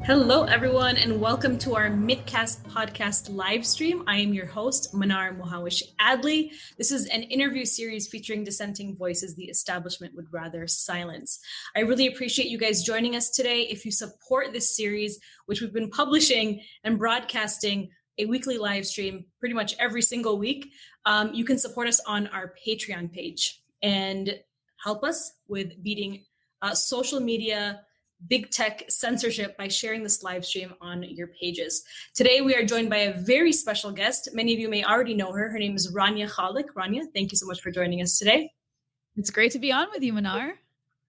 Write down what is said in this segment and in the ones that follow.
Hello, everyone, and welcome to our Midcast podcast live stream. I am your host, Manar Mohawish Adley. This is an interview series featuring dissenting voices the establishment would rather silence. I really appreciate you guys joining us today. If you support this series, which we've been publishing and broadcasting a weekly live stream pretty much every single week, you can support us on our Patreon page and help us with beating social media big tech censorship by sharing this live stream on your pages. Today, we are joined by a very special guest. Many of you may already know her. Her name is Rania Khalek. Rania, thank you so much for joining us today. It's great to be on with you, Manar.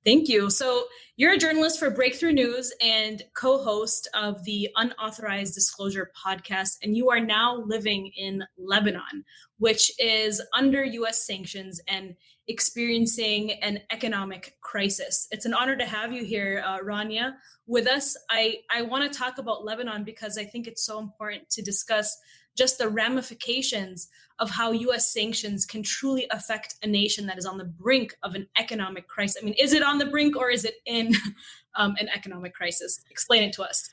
Thank you. So you're a journalist for Breakthrough News and co-host of the Unauthorized Disclosure podcast, and you are now living in Lebanon, which is under U.S. sanctions and experiencing an economic crisis. It's an honor to have you here, Rania, with us. I want to talk about Lebanon because I think it's so important to discuss just the ramifications of how U.S. sanctions can truly affect a nation that is on the brink of an economic crisis. I mean, is it on the brink or is it in an economic crisis? Explain it to us.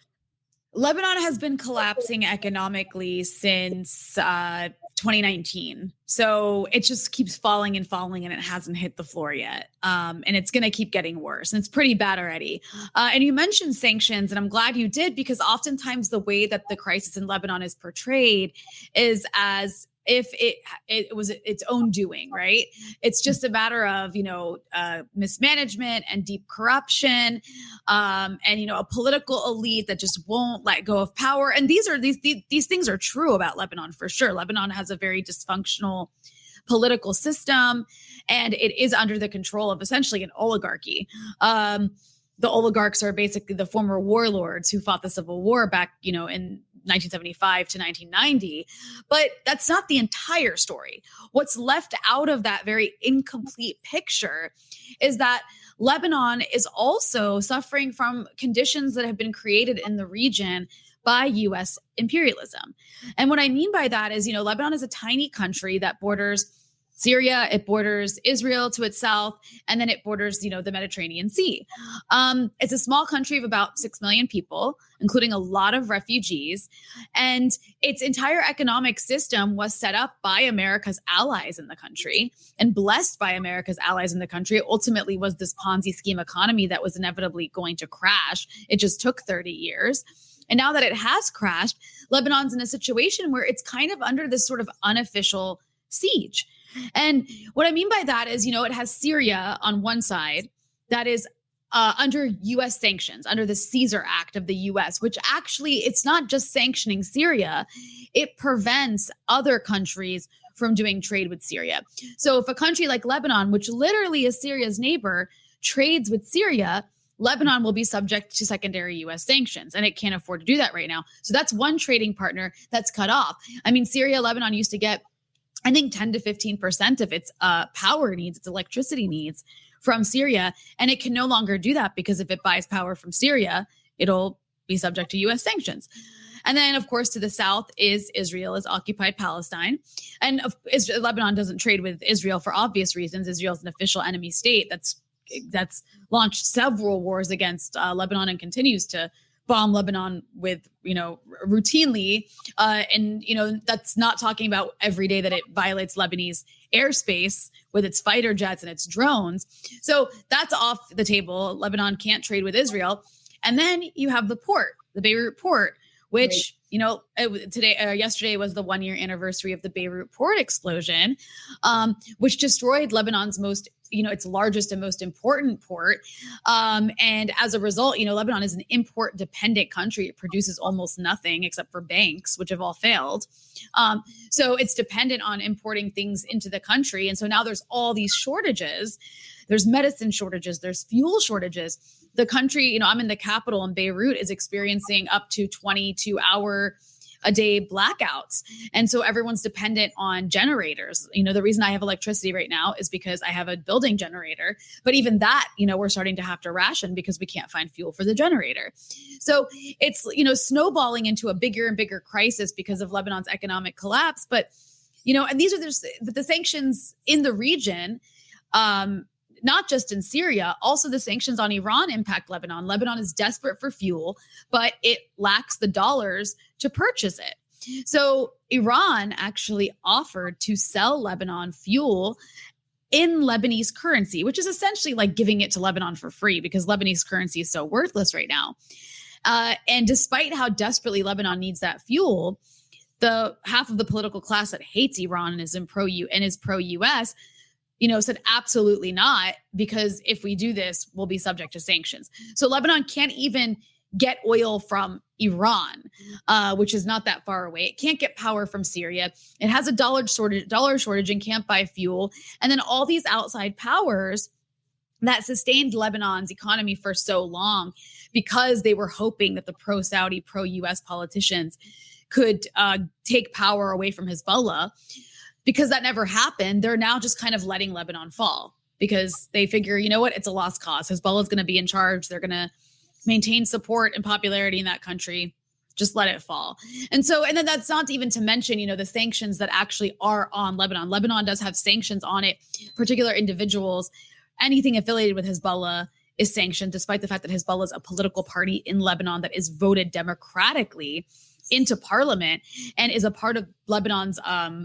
Lebanon has been collapsing economically since 2019. So it just keeps falling and falling, and it hasn't hit the floor yet. And it's going to keep getting worse. And it's pretty bad already. And you mentioned sanctions, and I'm glad you did, because oftentimes the way that the crisis in Lebanon is portrayed is as if it was its own doing, right? It's just a matter of, mismanagement and deep corruption, and, a political elite that just won't let go of power. And these things are true about Lebanon for sure. Lebanon has a very dysfunctional political system, and it is under the control of essentially an oligarchy. The oligarchs are basically the former warlords who fought the civil war back, in 1975 to 1990. But that's not the entire story. What's left out of that very incomplete picture is that Lebanon is also suffering from conditions that have been created in the region by U.S. imperialism. And what I mean by that is, Lebanon is a tiny country that borders Syria, it borders Israel to its south, and then it borders, the Mediterranean Sea. It's a small country of about 6 million people, including a lot of refugees. And its entire economic system was set up by America's allies in the country and blessed by America's allies in the country. It ultimately was this Ponzi scheme economy that was inevitably going to crash. It just took 30 years. And now that it has crashed, Lebanon's in a situation where it's kind of under this sort of unofficial siege. And what I mean by that is, it has Syria on one side that is under U.S. sanctions, under the Caesar Act of the U.S., which actually, it's not just sanctioning Syria, it prevents other countries from doing trade with Syria. So if a country like Lebanon, which literally is Syria's neighbor, trades with Syria, Lebanon will be subject to secondary U.S. sanctions, and it can't afford to do that right now. So that's one trading partner that's cut off. I mean, Syria, Lebanon used to get, I think, 10 to 15% of its power needs, its electricity needs from Syria. And it can no longer do that because if it buys power from Syria, it'll be subject to U.S. sanctions. And then, of course, to the south is Israel, is occupied Palestine. And Lebanon doesn't trade with Israel for obvious reasons. Israel is an official enemy state that's launched several wars against Lebanon and continues to bomb Lebanon with, routinely. And, that's not talking about every day that it violates Lebanese airspace with its fighter jets and its drones. So that's off the table. Lebanon can't trade with Israel. And then you have the port, the Beirut port, which, yesterday was the 1-year anniversary of the Beirut port explosion, which destroyed Lebanon's its largest and most important port. And as a result, Lebanon is an import dependent country. It produces almost nothing except for banks, which have all failed. So it's dependent on importing things into the country. And so now there's all these shortages. There's medicine shortages. There's fuel shortages. The country, I'm in the capital, and Beirut is experiencing up to 22-hour a day blackouts. And so everyone's dependent on generators. The reason I have electricity right now is because I have a building generator. But even that, we're starting to have to ration because we can't find fuel for the generator. So it's, snowballing into a bigger and bigger crisis because of Lebanon's economic collapse. But, and these are the sanctions in the region not just in Syria, also the sanctions on Iran impact Lebanon. Lebanon is desperate for fuel, but it lacks the dollars to purchase it. So Iran actually offered to sell Lebanon fuel in Lebanese currency, which is essentially like giving it to Lebanon for free because Lebanese currency is so worthless right now. And despite how desperately Lebanon needs that fuel, the half of the political class that hates Iran and is pro-US, said absolutely not, because if we do this, we'll be subject to sanctions. So Lebanon can't even get oil from Iran, which is not that far away. It can't get power from Syria. It has a dollar shortage and can't buy fuel. And then all these outside powers that sustained Lebanon's economy for so long because they were hoping that the pro-Saudi, pro-US politicians could take power away from Hezbollah. Because that never happened, they're now just kind of letting Lebanon fall because they figure, you know what, it's a lost cause. Hezbollah is going to be in charge. They're going to maintain support and popularity in that country. Just let it fall. And then that's not even to mention, the sanctions that actually are on Lebanon. Lebanon does have sanctions on it, particular individuals. Anything affiliated with Hezbollah is sanctioned, despite the fact that Hezbollah is a political party in Lebanon that is voted democratically into parliament and is a part of Lebanon's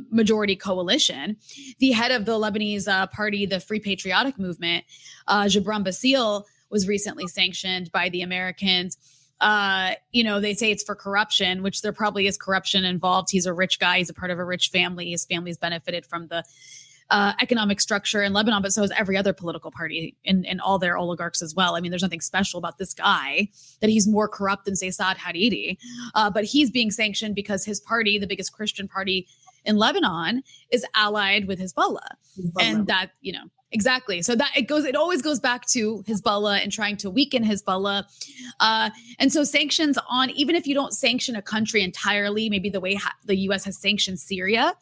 majority coalition. The head of the Lebanese party, the Free Patriotic Movement, Gibran Bassil, was recently sanctioned by the Americans. They say it's for corruption, which there probably is corruption involved. He's a rich guy. He's a part of a rich family. His family's benefited from the economic structure in Lebanon, but so is every other political party and all their oligarchs as well. I mean, there's nothing special about this guy that he's more corrupt than, say, Saad Hariri. But he's being sanctioned because his party, the biggest Christian party in Lebanon, is allied with Hezbollah. And that, exactly. So that it always goes back to Hezbollah and trying to weaken Hezbollah. And so sanctions on, even if you don't sanction a country entirely, maybe the way the US has sanctioned Syria,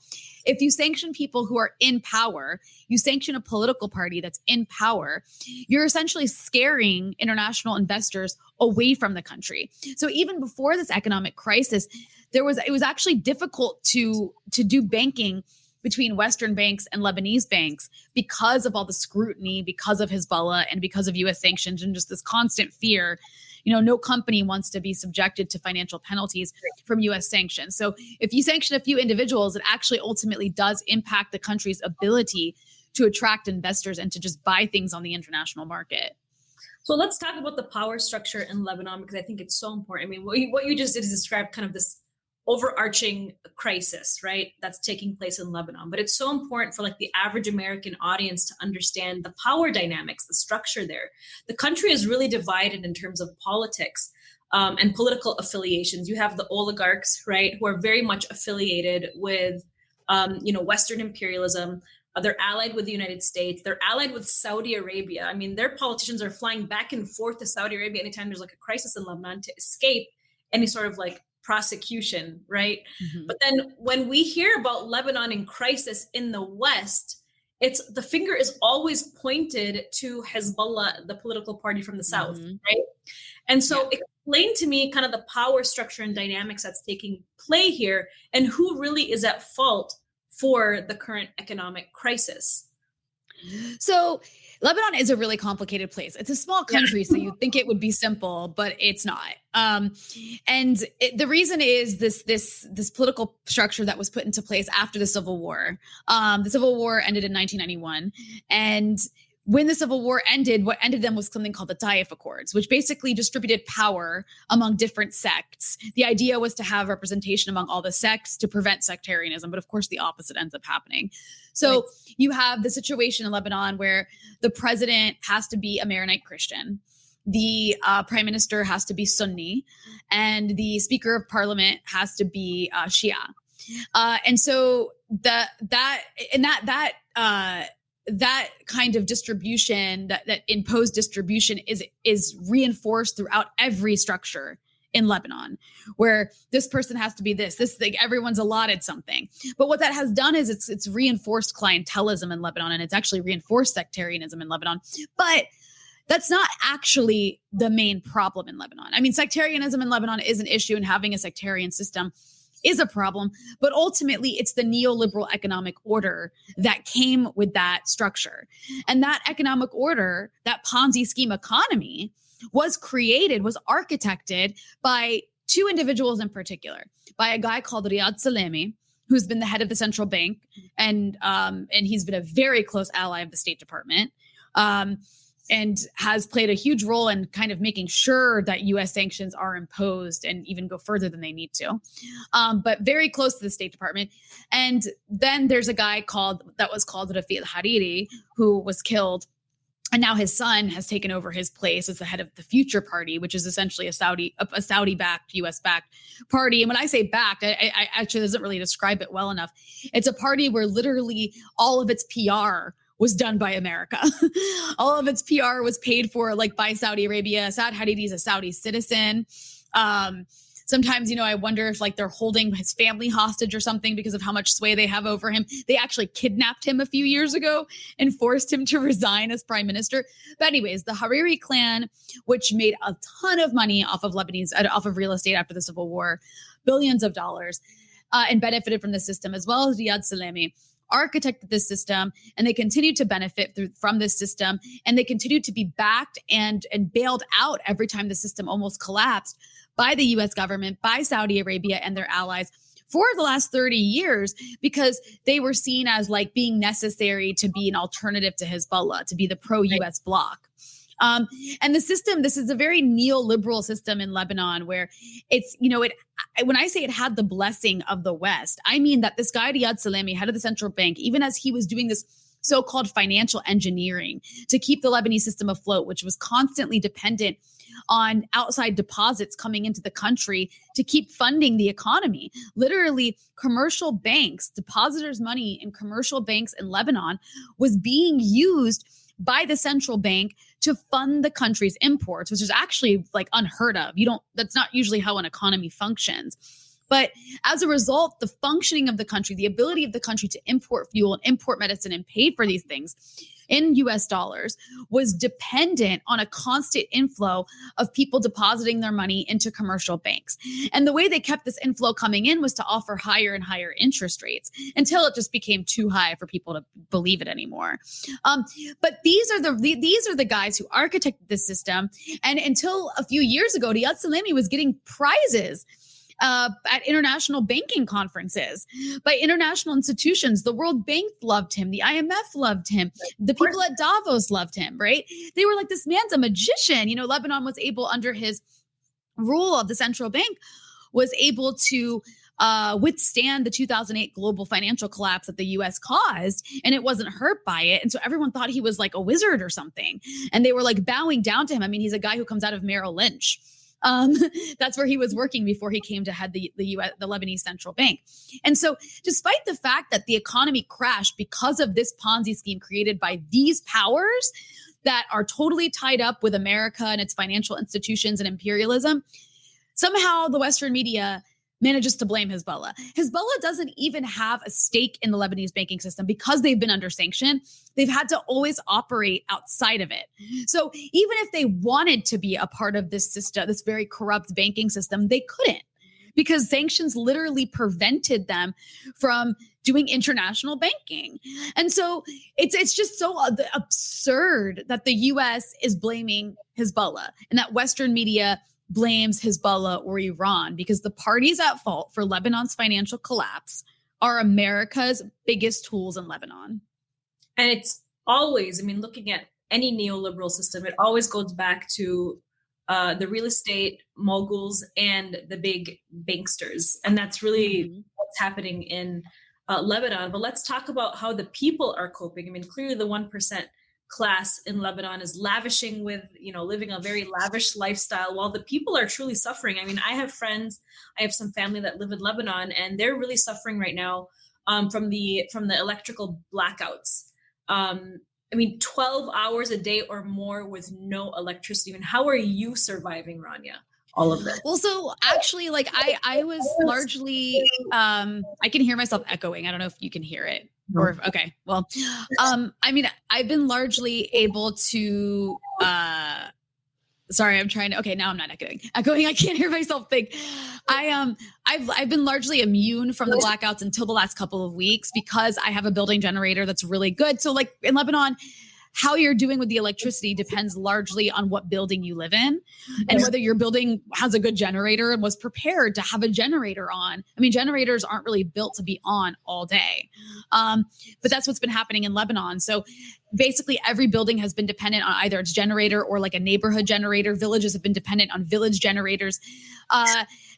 if you sanction people who are in power, you sanction a political party that's in power, you're essentially scaring international investors away from the country. So even before this economic crisis, it was actually difficult to do banking between Western banks and Lebanese banks because of all the scrutiny, because of Hezbollah, and because of US sanctions and just this constant fear. No company wants to be subjected to financial penalties from US sanctions. So if you sanction a few individuals, it actually ultimately does impact the country's ability to attract investors and to just buy things on the international market. So let's talk about the power structure in Lebanon, because I think it's so important. I mean, what you just did is describe kind of this overarching crisis, right, that's taking place in Lebanon. But it's so important for the average American audience to understand the power dynamics, the structure there. The country is really divided in terms of politics and political affiliations. You have the oligarchs, right, who are very much affiliated with, Western imperialism. They're allied with the United States. They're allied with Saudi Arabia. I mean, their politicians are flying back and forth to Saudi Arabia anytime there's a crisis in Lebanon to escape any sort of prosecution, right? Mm-hmm. But then when we hear about Lebanon in crisis in the West, the finger is always pointed to Hezbollah, the political party from the South, right? And so explain to me kind of the power structure and dynamics that's taking play here and who really is at fault for the current economic crisis. So Lebanon is a really complicated place. It's a small country, so you'd think it would be simple, but it's not. The reason is this political structure that was put into place after the Civil War. The Civil War ended in 1991, and when the Civil War ended, what ended them was something called the Taif Accords, which basically distributed power among different sects. The idea was to have representation among all the sects to prevent sectarianism, but of course the opposite ends up happening. So you have the situation in Lebanon where the president has to be a Maronite Christian, the prime minister has to be Sunni, and the speaker of parliament has to be Shia. And so that kind of distribution, that imposed distribution is reinforced throughout every structure in Lebanon, where this person has to be this everyone's allotted something. But what that has done is it's reinforced clientelism in Lebanon, and it's actually reinforced sectarianism in Lebanon. But that's not actually the main problem in Lebanon. I mean, sectarianism in Lebanon is an issue, and having a sectarian system is a problem, but ultimately it's the neoliberal economic order that came with that structure. And that economic order, that Ponzi scheme economy, was architected by two individuals in particular, by a guy called Riyad Salemi, who's been the head of the central bank, and he's been a very close ally of the State Department, and has played a huge role in kind of making sure that U.S. sanctions are imposed and even go further than they need to, but very close to the State Department. And then there's a guy that was called Rafi al-Hariri, who was killed. And now his son has taken over his place as the head of the Future Party, which is essentially a Saudi-backed, U.S.-backed party. And when I say backed, I actually doesn't really describe it well enough. It's a party where literally all of its PR was done by America. All of its PR was paid for by Saudi Arabia. Saad Hariri is a Saudi citizen. Sometimes, I wonder if they're holding his family hostage or something because of how much sway they have over him. They actually kidnapped him a few years ago and forced him to resign as prime minister. But anyways, the Hariri clan, which made a ton of money off of real estate after the Civil War, billions of dollars, and benefited from the system, as well as Riyad Salemi, architected this system, and they continue to benefit from this system, and they continue to be backed and bailed out every time the system almost collapsed by the U.S. government, by Saudi Arabia and their allies for the last 30 years, because they were seen as being necessary to be an alternative to Hezbollah, to be the pro-U.S. bloc. And the system, this is a very neoliberal system in Lebanon where it's, when I say it had the blessing of the West, I mean that this guy, Riyad Salemi, head of the central bank, even as he was doing this so-called financial engineering to keep the Lebanese system afloat, which was constantly dependent on outside deposits coming into the country to keep funding the economy. Literally, commercial banks, depositors' money in commercial banks in Lebanon was being used by the central bank to fund the country's imports, which is actually unheard of. That's not usually how an economy functions. But as a result, the functioning of the country, the ability of the country to import fuel and import medicine and pay for these things in US dollars was dependent on a constant inflow of people depositing their money into commercial banks. And the way they kept this inflow coming in was to offer higher and higher interest rates until it just became too high for people to believe it anymore. But these are the guys who architected this system. And until a few years ago, Riyad Salemi was getting prizes at international banking conferences by international institutions. The World Bank loved him. The IMF loved him. The people at Davos loved him, right? They were like, this man's a magician. Lebanon was able, under his rule of the central bank, was able to withstand the 2008 global financial collapse that the U.S. caused, and it wasn't hurt by it. And so everyone thought he was like a wizard or something. And they were bowing down to him. I mean, he's a guy who comes out of Merrill Lynch. That's where he was working before he came to head the Lebanese central bank. And so despite the fact that the economy crashed because of this Ponzi scheme created by these powers that are totally tied up with America and its financial institutions and imperialism, somehow the Western media manages to blame Hezbollah. Hezbollah doesn't even have a stake in the Lebanese banking system because they've been under sanction. They've had to always operate outside of it. So even if they wanted to be a part of this system, this very corrupt banking system, they couldn't, because sanctions literally prevented them from doing international banking. And so it's just so absurd that the U.S. is blaming Hezbollah and that Western media blames Hezbollah or Iran, because the parties at fault for Lebanon's financial collapse are America's biggest tools in Lebanon. And it's always, looking at any neoliberal system, it always goes back to the real estate moguls and the big banksters. And that's really what's happening in Lebanon. But let's talk about how the people are coping. Clearly the 1% class in Lebanon is lavishing with, living a very lavish lifestyle while the people are truly suffering. I have friends, I have some family that live in Lebanon, and they're really suffering right now from the electrical blackouts. 12 hours a day or more with no electricity. How are you surviving, Rania? All of this. Well, so actually, I was largely, I can hear myself echoing. I don't know if you can hear it. Or, okay. Well, I've been largely able to Sorry, I'm trying to. Okay, now I'm not echoing. I can't hear myself think. I've been largely immune from the blackouts until the last couple of weeks because I have a building generator that's really good. So, like in Lebanon, how you're doing with the electricity depends largely on what building you live in and whether your building has a good generator and was prepared to have a generator on. I mean, generators aren't really built to be on all day. But that's what's been happening in Lebanon. So basically every building has been dependent on either its generator or like a neighborhood generator. Villages have been dependent on village generators.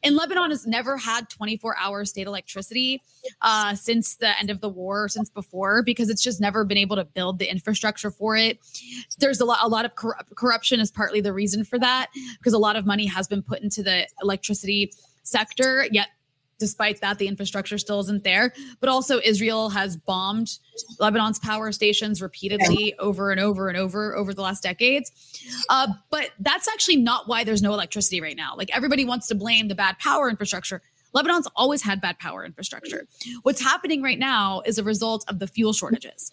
And Lebanon has never had 24-hour state electricity since the end of the war, or since before, because it's just never been able to build the infrastructure for it. There's a lot of corruption is partly the reason for that, because a lot of money has been put into the electricity sector, yet despite that, the infrastructure still isn't there. But also Israel has bombed Lebanon's power stations repeatedly over and over and over the last decades. But that's actually not why there's no electricity right now. Like everybody wants to blame the bad power infrastructure. Lebanon's always had bad power infrastructure. What's happening right now is a result of the fuel shortages.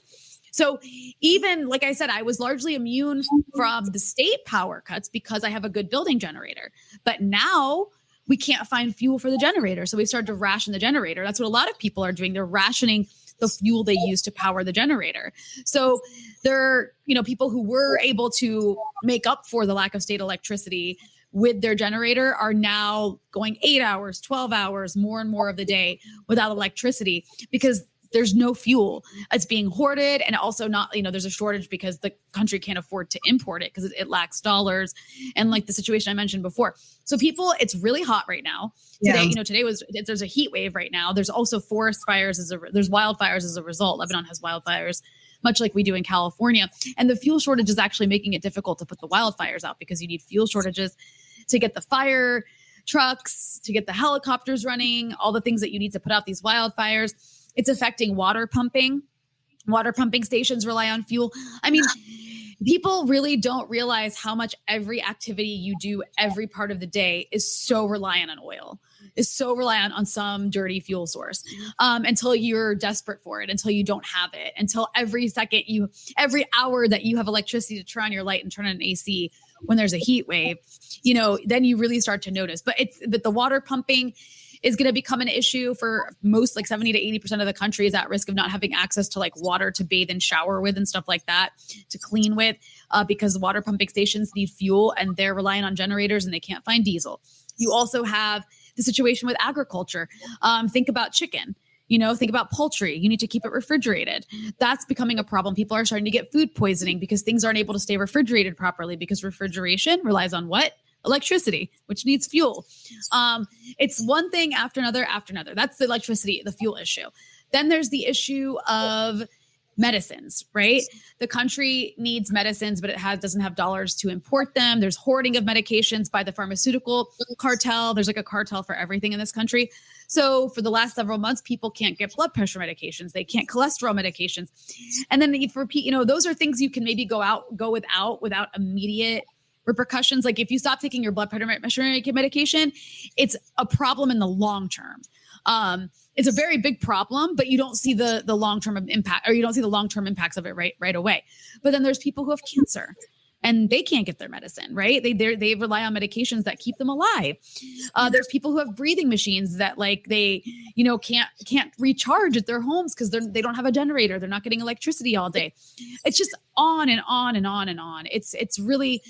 So even, like I said, I was largely immune from the state power cuts because I have a good building generator. But now we can't find fuel for the generator. So we started to ration the generator. That's what a lot of people are doing. They're rationing the fuel they use to power the generator. So there are, people who were able to make up for the lack of state electricity with their generator are now going 8 hours, 12 hours, more and more of the day without electricity because there's no fuel. It's being hoarded, and also not, there's a shortage because the country can't afford to import it because it lacks dollars, and like the situation I mentioned before. So it's really hot right now. Today, there's a heat wave right now. There's also forest fires there's wildfires as a result. Lebanon has wildfires, much like we do in California. And the fuel shortage is actually making it difficult to put the wildfires out because you need fuel shortages to get the fire trucks, to get the helicopters running, all the things that you need to put out these wildfires. It's affecting water pumping. Water pumping stations rely on fuel. I mean, people really don't realize how much every activity you do every part of the day is so reliant on oil, is so reliant on some dirty fuel source until you're desperate for it, until you don't have it, until every hour that you have electricity to turn on your light and turn on an AC when there's a heat wave, then you really start to notice. But the water pumping is going to become an issue for most, like 70 to 80% of the country is at risk of not having access to like water to bathe and shower with and stuff like that, to clean with, because water pumping stations need fuel and they're relying on generators and they can't find diesel. You also have the situation with agriculture. Think about chicken. Think about poultry. You need to keep it refrigerated. That's becoming a problem. People are starting to get food poisoning because things aren't able to stay refrigerated properly because refrigeration relies on what? Electricity, which needs fuel. It's one thing after another. That's the electricity, the fuel issue. Then there's the issue of medicines, right? The country needs medicines, but it doesn't have dollars to import them. There's hoarding of medications by the pharmaceutical cartel. There's like a cartel for everything in this country. So for the last several months, people can't get blood pressure medications. They can't cholesterol medications. And then those are things you can maybe go without immediate repercussions. Like if you stop taking your blood pressure medication, it's a problem in the long term. It's a very big problem, but you don't see the long-term impact, or you don't see the long-term impacts of it right away. But then there's people who have cancer and they can't get their medicine, right? They rely on medications that keep them alive. There's people who have breathing machines that they can't recharge at their homes because they don't have a generator. They're not getting electricity all day. It's just on and on and on and on. It's really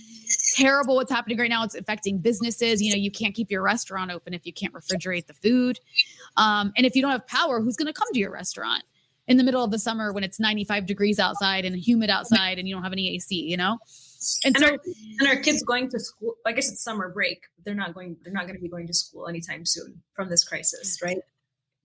terrible what's happening right now. It's affecting businesses. You can't keep your restaurant open if you can't refrigerate the food. And if you don't have power, who's going to come to your restaurant in the middle of the summer when it's 95 degrees outside and humid outside and you don't have any AC, And our kids going to school, I guess it's summer break, but they're not going to be going to school anytime soon from this crisis, right?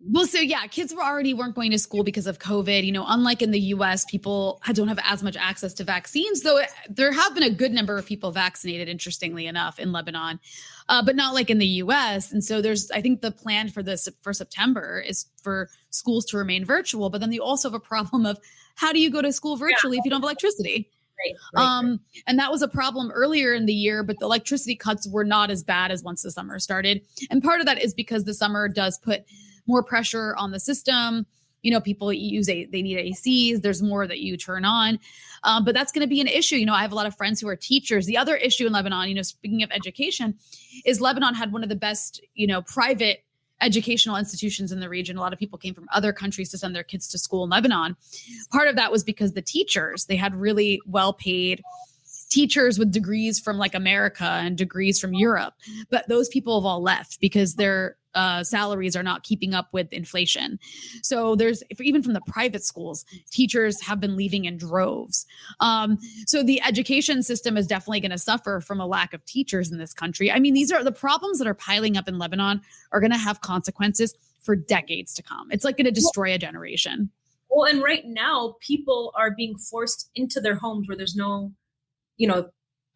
Well, so yeah, kids weren't going to school because of COVID. Unlike in the US, people don't have as much access to vaccines, though there have been a good number of people vaccinated, interestingly enough, in Lebanon, but not like in the US. And so I think the plan for September is for schools to remain virtual, but then you also have a problem of how do you go to school virtually if you don't have electricity? Right. And that was a problem earlier in the year, but the electricity cuts were not as bad as once the summer started. And part of that is because the summer does put more pressure on the system. People they need ACs. There's more that you turn on. But that's going to be an issue. I have a lot of friends who are teachers. The other issue in Lebanon, speaking of education, is Lebanon had one of the best, private educational institutions in the region. A lot of people came from other countries to send their kids to school in Lebanon. Part of that was because the teachers, they had really well-paid teachers with degrees from like America and degrees from Europe. But those people have all left because their salaries are not keeping up with inflation. So even from the private schools, teachers have been leaving in droves. So the education system is definitely going to suffer from a lack of teachers in this country. I mean, these are the problems that are piling up in Lebanon are going to have consequences for decades to come. It's like going to destroy a generation. Well, and right now people are being forced into their homes where there's no,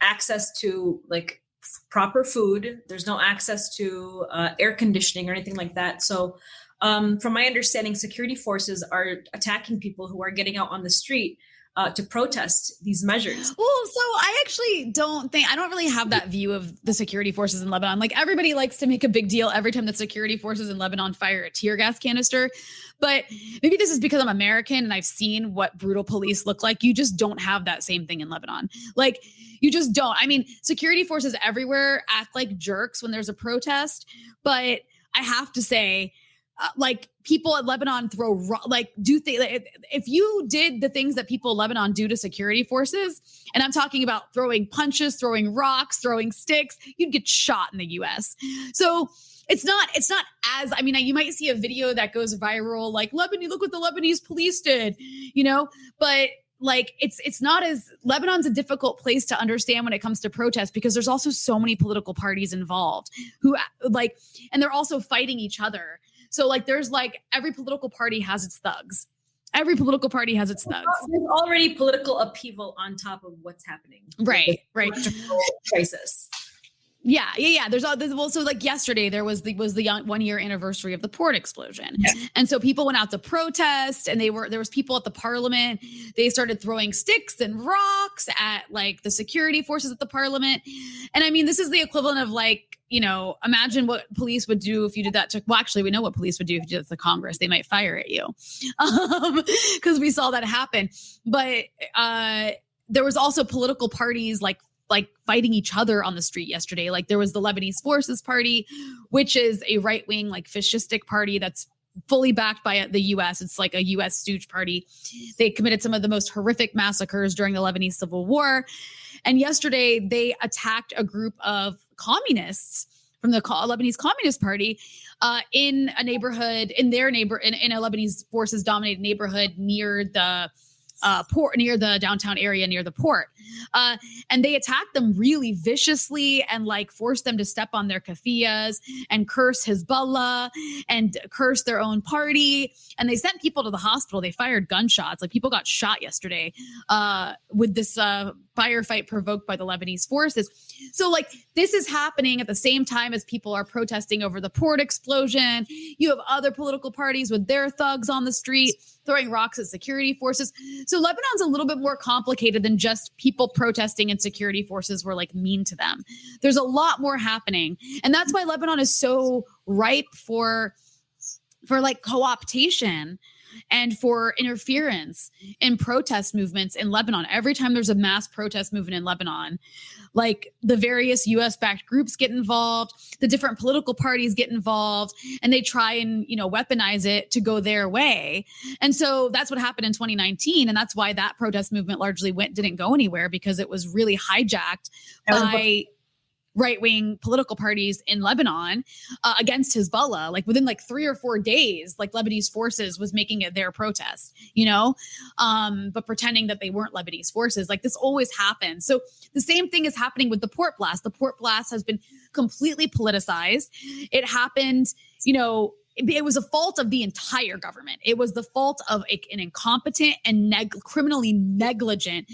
access to like proper food. There's no access to air conditioning or anything like that. So from my understanding, security forces are attacking people who are getting out on the street to protest these measures. Well, so I actually I don't really have that view of the security forces in Lebanon. Like everybody likes to make a big deal every time the security forces in Lebanon fire a tear gas canister. But maybe this is because I'm American and I've seen what brutal police look like. You just don't have that same thing in Lebanon. Like you just don't. I mean, security forces everywhere act like jerks when there's a protest. But I have to say, people at Lebanon if you did the things that people in Lebanon do to security forces, and I'm talking about throwing punches, throwing rocks, throwing sticks, you'd get shot in the US. So it's not as, you might see a video that goes viral, like look what the Lebanese police did, but it's not as, Lebanon's a difficult place to understand when it comes to protests because there's also so many political parties involved who and they're also fighting each other. So there's every political party has its thugs. Every political party has its thugs. There's already political upheaval on top of what's happening. Right. Crisis. Yeah. So yesterday there was the 1 year anniversary of the port explosion. Yeah. And so people went out to protest and there was people at the parliament. They started throwing sticks and rocks at the security forces at the parliament. And this is the equivalent of imagine what police would do if you did that actually, we know what police would do if you did that to Congress. They might fire at you because we saw that happen. But there was also political parties fighting each other on the street yesterday. There was the Lebanese Forces Party, which is a right-wing, fascistic party that's fully backed by the U.S. It's like a U.S. stooge party. They committed some of the most horrific massacres during the Lebanese Civil War. And yesterday they attacked a group of communists from the Lebanese Communist Party in a neighborhood, in a Lebanese forces dominated neighborhood near the port, near the downtown area, near the port. And they attacked them really viciously and forced them to step on their keffiyehs and curse Hezbollah and curse their own party. And they sent people to the hospital. They fired gunshots. People got shot yesterday with this firefight provoked by the Lebanese forces. So this is happening at the same time as people are protesting over the port explosion. You have other political parties with their thugs on the street throwing rocks at security forces. So Lebanon's a little bit more complicated than just people protesting and security forces were mean to them. There's a lot more happening. And that's why Lebanon is so ripe for co-optation and for interference in protest movements in Lebanon. Every time there's a mass protest movement in Lebanon, the various US-backed groups get involved, the different political parties get involved, and they try and, weaponize it to go their way. And so that's what happened in 2019. And that's why that protest movement largely didn't go anywhere, because it was really hijacked by right-wing political parties in Lebanon against Hezbollah. Within 3 or 4 days, Lebanese forces was making it their protest, but pretending that they weren't Lebanese forces. This always happens. So the same thing is happening with the port blast. The port blast has been completely politicized. It happened, it was a fault of the entire government. It was the fault of an incompetent and criminally negligent,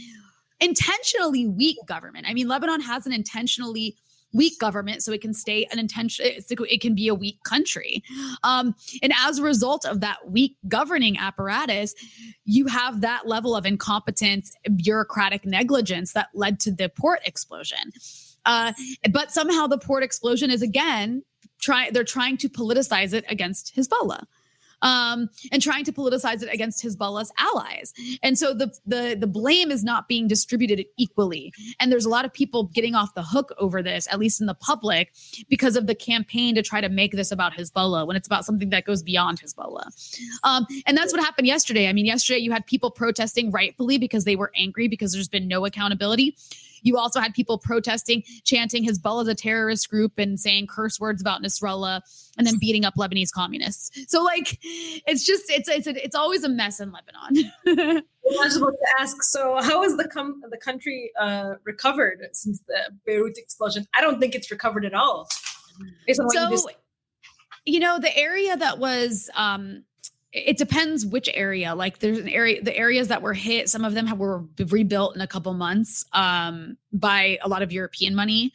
intentionally weak government. Lebanon has an intentionally weak government, so it can stay it can be a weak country. And as a result of that weak governing apparatus, you have that level of incompetence, bureaucratic negligence that led to the port explosion. But somehow the port explosion is, again, they're trying to politicize it against Hezbollah. and trying to politicize it against Hezbollah's allies. And so the blame is not being distributed equally. And there's a lot of people getting off the hook over this, at least in the public, because of the campaign to try to make this about Hezbollah when it's about something that goes beyond Hezbollah. And that's what happened yesterday. I mean, yesterday you had people protesting rightfully because they were angry because there's been no accountability. You also had people protesting, chanting Hezbollah is a terrorist group and saying curse words about Nasrallah and then beating up Lebanese communists. So like, it's always a mess in Lebanon. I was about to ask, so how has the country recovered since the Beirut explosion? I don't think it's recovered at all. The area that was, it depends which area. Like there's the areas that were hit, some of them were rebuilt in a couple months by a lot of European money.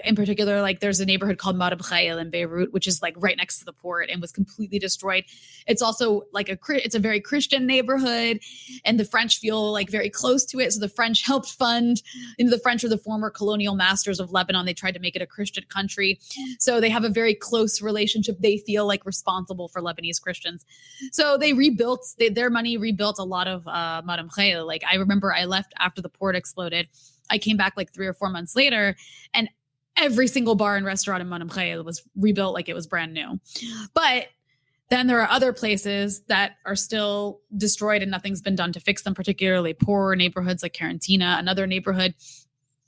In particular, like there's a neighborhood called Marib Khail in Beirut, which is like right next to the port and was completely destroyed. It's also like it's a very Christian neighborhood, and the French feel like very close to it. So the French helped fund, the French are the former colonial masters of Lebanon. They tried to make it a Christian country. So they have a very close relationship. They feel like responsible for Lebanese Christians. So they rebuilt, their money rebuilt a lot of Marib Khail. Like I remember I left after the port exploded. I came back like 3 or 4 months later, and every single bar and restaurant in Marib Khail was rebuilt like it was brand new. But then there are other places that are still destroyed and nothing's been done to fix them, particularly poorer neighborhoods like Karantina, another neighborhood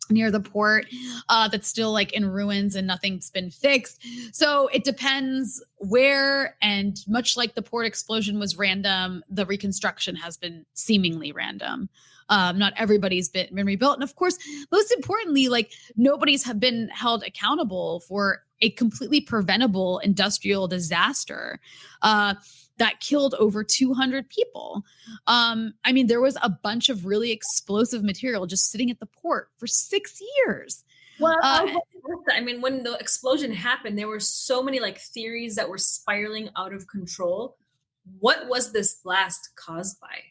near the port that's still like in ruins and nothing's been fixed. So it depends where, and much like the port explosion was random, the reconstruction has been seemingly random. Not everybody's been rebuilt. And of course, most importantly, like nobody's have been held accountable for a completely preventable industrial disaster that killed over 200 people. I mean, there was a bunch of really explosive material just sitting at the port for 6 years. Well, I mean, when the explosion happened, there were so many like theories that were spiraling out of control. What was this blast caused by?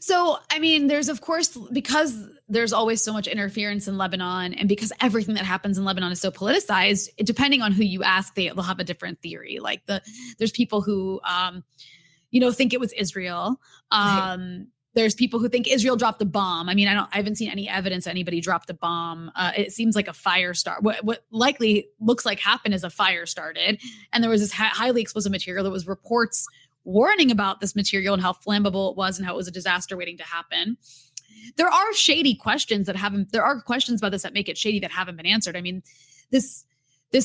So, I mean, there's, of course, because there's always so much interference in Lebanon, and because everything that happens in Lebanon is so politicized, depending on who you ask, they'll have a different theory. Like there's people who, think it was Israel. There's people who think Israel dropped a bomb. I mean, I haven't seen any evidence that anybody dropped a bomb. It seems like a fire start. What likely looks like happened is a fire started, and there was this highly explosive material. There was reports warning about this material and how flammable it was and how it was a disaster waiting to happen. There are shady questions there are questions about this that make it shady that haven't been answered. I mean, this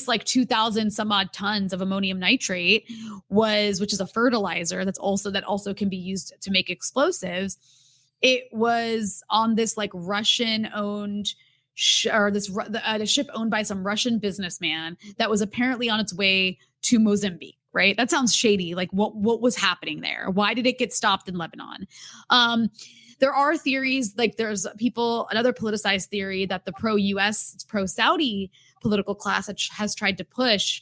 like 2,000 some odd tons of ammonium nitrate which is a fertilizer that also can be used to make explosives. It was on this like Russian owned a ship owned by some Russian businessman that was apparently on its way to Mozambique. Right? That sounds shady. Like what was happening there? Why did it get stopped in Lebanon? There are theories, like there's another politicized theory that the pro-US, pro-Saudi political class has tried to push,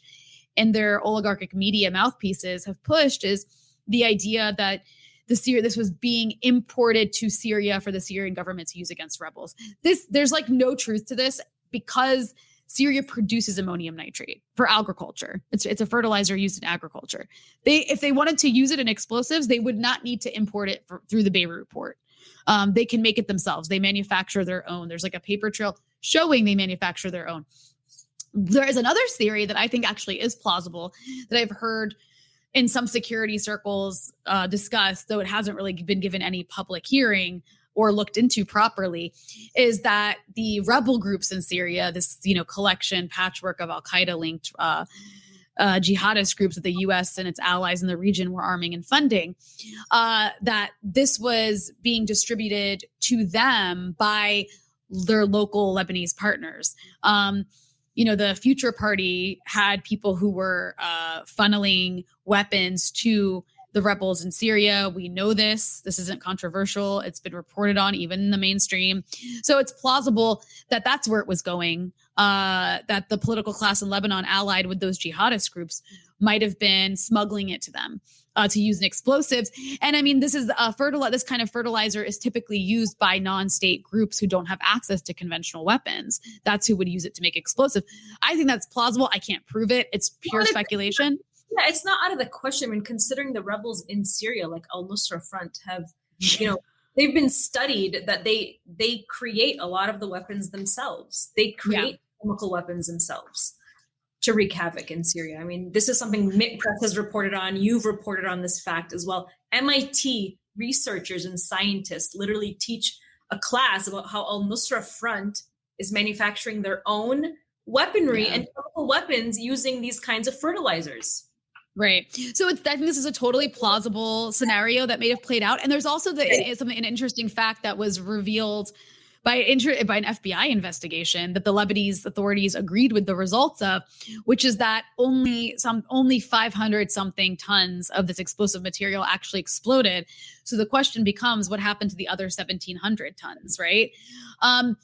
and their oligarchic media mouthpieces have pushed, is the idea that this was being imported to Syria for the Syrian government to use against rebels. There's like no truth to this, because Syria produces ammonium nitrate for agriculture. It's a fertilizer used in agriculture. If they wanted to use it in explosives, they would not need to import it through the Beirut port. They can make it themselves. They manufacture their own. There's like a paper trail showing they manufacture their own. There is another theory that I think actually is plausible that I've heard in some security circles discussed, though it hasn't really been given any public hearing or looked into properly, is that the rebel groups in Syria, this patchwork of Al-Qaeda linked jihadist groups that the U.S. and its allies in the region were arming and funding, that this was being distributed to them by their local Lebanese partners. The Future Party had people who were funneling weapons to the rebels in Syria. We know this. This isn't controversial. It's been reported on even in the mainstream. So it's plausible that that's where it was going, that the political class in Lebanon allied with those jihadist groups might have been smuggling it to them to use in explosives. And I mean, this kind of fertilizer is typically used by non-state groups who don't have access to conventional weapons. That's who would use it to make explosive. I think that's plausible. I can't prove it. It's pure speculation. Yeah, it's not out of the question. I mean, considering the rebels in Syria, like Al-Nusra Front, have, you know, they've been studied that they create a lot of the weapons themselves. They create chemical weapons themselves to wreak havoc in Syria. I mean, this is something MIT Press has reported on. You've reported on this fact as well. MIT researchers and scientists literally teach a class about how Al-Nusra Front is manufacturing their own weaponry and chemical weapons using these kinds of fertilizers. Right. So I think this is a totally plausible scenario that may have played out. And there's also an interesting fact that was revealed by an FBI investigation that the Lebanese authorities agreed with the results of, which is that only 500 something tons of this explosive material actually exploded. So the question becomes, what happened to the other 1,700 tons, right? But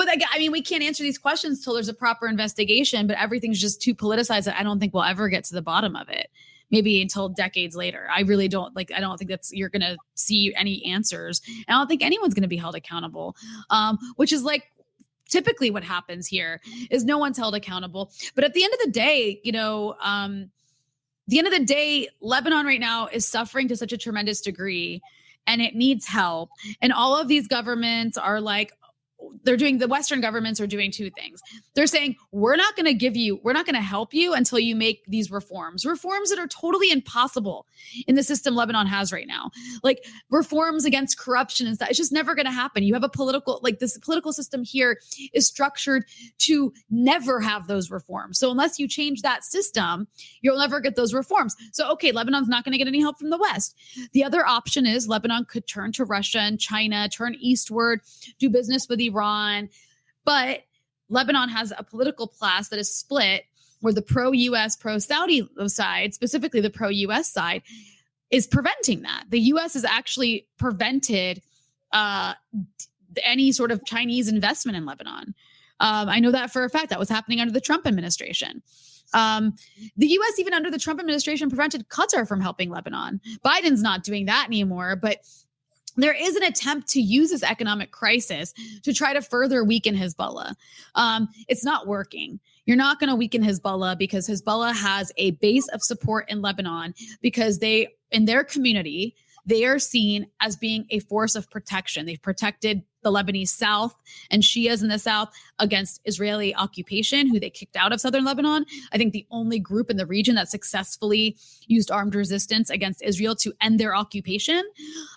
I mean, we can't answer these questions till there's a proper investigation, but everything's just too politicized that I don't think we'll ever get to the bottom of it. Maybe until decades later. I really don't I don't think you're going to see any answers. And I don't think anyone's going to be held accountable, which is like typically what happens here is no one's held accountable. But at the end of the day, Lebanon right now is suffering to such a tremendous degree and it needs help. And all of these governments are like, the Western governments are doing two things. They're saying, we're not going to help you until you make these reforms that are totally impossible in the system Lebanon has right now. Like reforms against corruption and stuff. It's just never going to happen. You have this political system here is structured to never have those reforms. So unless you change that system, you'll never get those reforms. So, okay, Lebanon's not going to get any help from the West. The other option is Lebanon could turn to Russia and China, turn eastward, do business with Iran. But Lebanon has a political class that is split where the pro-US, pro-Saudi side, specifically the pro-US side, is preventing that. The US has actually prevented any sort of Chinese investment in Lebanon. I know that for a fact. That was happening under the Trump administration. The US, even under the Trump administration, prevented Qatar from helping Lebanon. Biden's not doing that anymore, but there is an attempt to use this economic crisis to try to further weaken Hezbollah. It's not working. You're not going to weaken Hezbollah because Hezbollah has a base of support in Lebanon because in their community, they are seen as being a force of protection. They've protected the Lebanese South and Shias in the South against Israeli occupation, who they kicked out of southern Lebanon. I think the only group in the region that successfully used armed resistance against Israel to end their occupation.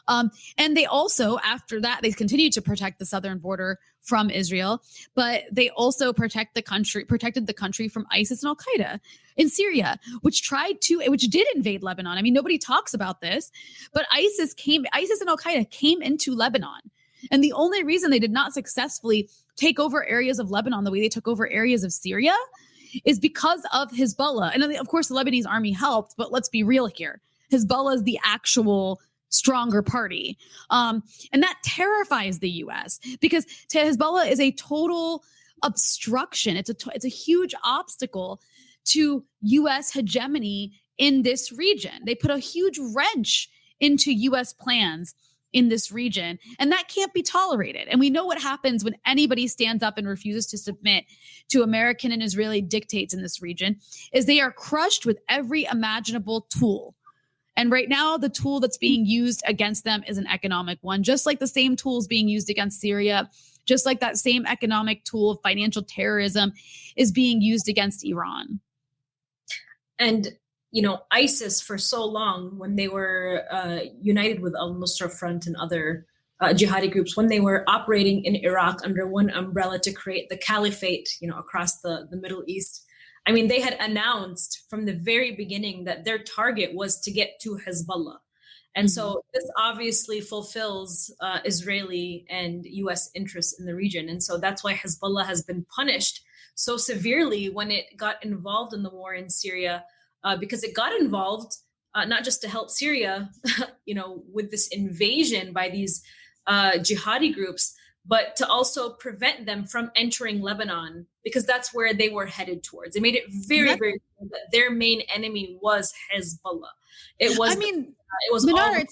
And they also, after that, they continued to protect the southern border from Israel, but they also protected the country from ISIS and Al-Qaeda in Syria, which did invade Lebanon. I mean, nobody talks about this, but ISIS and Al-Qaeda came into Lebanon. And the only reason they did not successfully take over areas of Lebanon the way they took over areas of Syria is because of Hezbollah. And of course, the Lebanese army helped, but let's be real here. Hezbollah is the actual stronger party. And that terrifies the U.S. because Hezbollah is a total obstruction. It's a huge obstacle to U.S. hegemony in this region. They put a huge wrench into U.S. plans in this region, and that can't be tolerated. And we know what happens when anybody stands up and refuses to submit to American and Israeli dictates in this region is they are crushed with every imaginable tool. And right now, the tool that's being used against them is an economic one, just like the same tools being used against Syria, just like that same economic tool of financial terrorism is being used against Iran. And ISIS for so long, when they were united with Al-Nusra Front and other jihadi groups, when they were operating in Iraq under one umbrella to create the caliphate, across the Middle East, I mean, they had announced from the very beginning that their target was to get to Hezbollah. And so this obviously fulfills Israeli and U.S. interests in the region. And so that's why Hezbollah has been punished so severely when it got involved in the war in Syria, because it got involved not just to help Syria, with this invasion by these jihadi groups, but to also prevent them from entering Lebanon, because that's where they were headed towards. They made it very, very clear that their main enemy was Hezbollah. It was. Minar,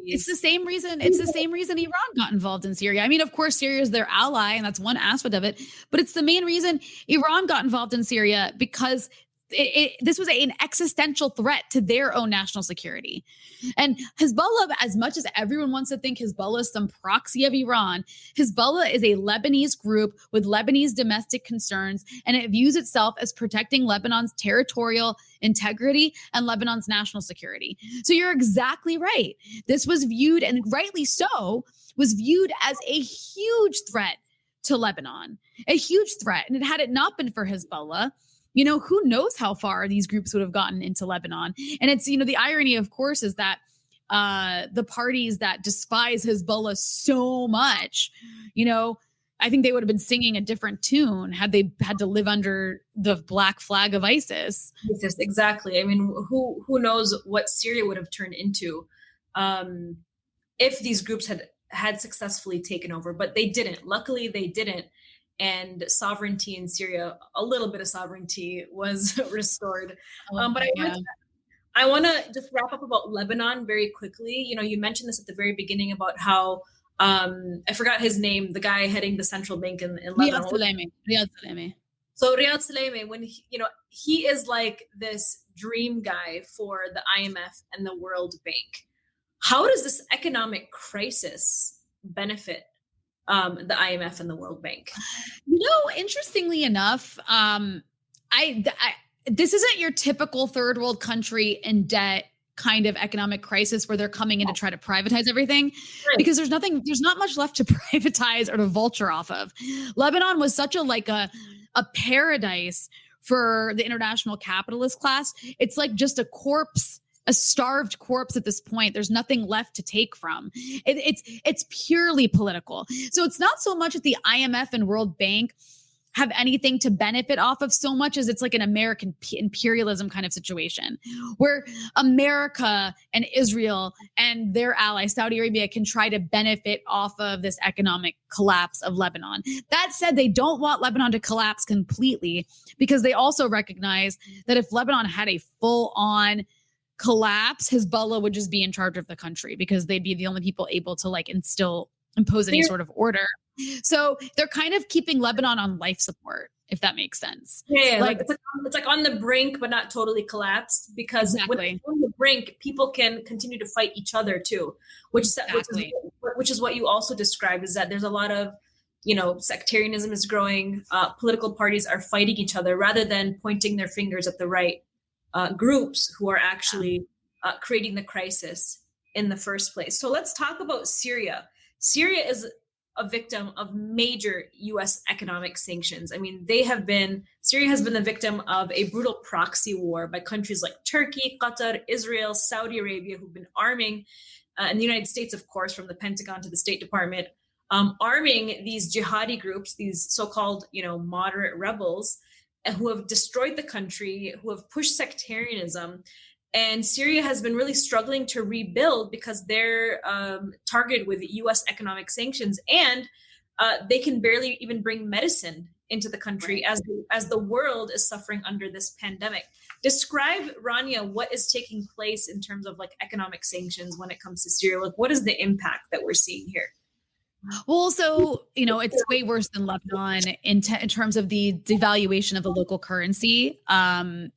it's the same reason. It's the same reason Iran got involved in Syria. I mean, of course, Syria is their ally, and that's one aspect of it. But it's the main reason Iran got involved in Syria because this was an existential threat to their own national security. And Hezbollah, as much as everyone wants to think Hezbollah is some proxy of Iran, Hezbollah is a Lebanese group with Lebanese domestic concerns, and it views itself as protecting Lebanon's territorial integrity and Lebanon's national security. So you're exactly right. This was viewed, and rightly so, was viewed as a huge threat to Lebanon, a huge threat. And had it not been for Hezbollah, who knows how far these groups would have gotten into Lebanon. And it's, the irony, of course, is that the parties that despise Hezbollah so much, I think they would have been singing a different tune had they had to live under the black flag of ISIS. Yes, exactly. I mean, who knows what Syria would have turned into if these groups had successfully taken over, but they didn't. Luckily, they didn't. And sovereignty in Syria, a little bit of sovereignty was restored. But I want to just wrap up about Lebanon very quickly. You mentioned this at the very beginning about how, I forgot his name, the guy heading the central bank in Lebanon. Riyad Salemi. So Riyad Salemi, when he is like this dream guy for the IMF and the World Bank. How does this economic crisis benefit the IMF and the World Bank? Interestingly enough, this isn't your typical third world country in debt kind of economic crisis where they're coming in to try to privatize everything, right? Because there's not much left to privatize or to vulture off of. Lebanon was such a paradise for the international capitalist class. It's like just a starved corpse at this point. There's nothing left to take from. It's purely political. So it's not so much that the IMF and World Bank have anything to benefit off of so much as it's like an American imperialism kind of situation where America and Israel and their ally, Saudi Arabia, can try to benefit off of this economic collapse of Lebanon. That said, they don't want Lebanon to collapse completely because they also recognize that if Lebanon had a full-on collapse, Hezbollah would just be in charge of the country because they'd be the only people able to impose any sort of order. So they're kind of keeping Lebanon on life support, if that makes sense. Yeah, it's like on the brink, but not totally collapsed, because when it's on the brink, people can continue to fight each other too, which is what you also described, is that there's a lot of, sectarianism is growing, political parties are fighting each other rather than pointing their fingers at the right groups who are actually creating the crisis in the first place. So let's talk about Syria. Syria is a victim of major U.S. economic sanctions. I mean, Syria has been the victim of a brutal proxy war by countries like Turkey, Qatar, Israel, Saudi Arabia, who've been arming, and the United States, of course, from the Pentagon to the State Department, arming these jihadi groups, these so-called, moderate rebels, who have destroyed the country, who have pushed sectarianism. And Syria has been really struggling to rebuild because they're targeted with U.S. economic sanctions, and they can barely even bring medicine into the country as the world is suffering under this pandemic. Describe, Rania, what is taking place in terms of economic sanctions when it comes to Syria. What is the impact that we're seeing here? Well, so, it's way worse than Lebanon in terms of the devaluation of the local currency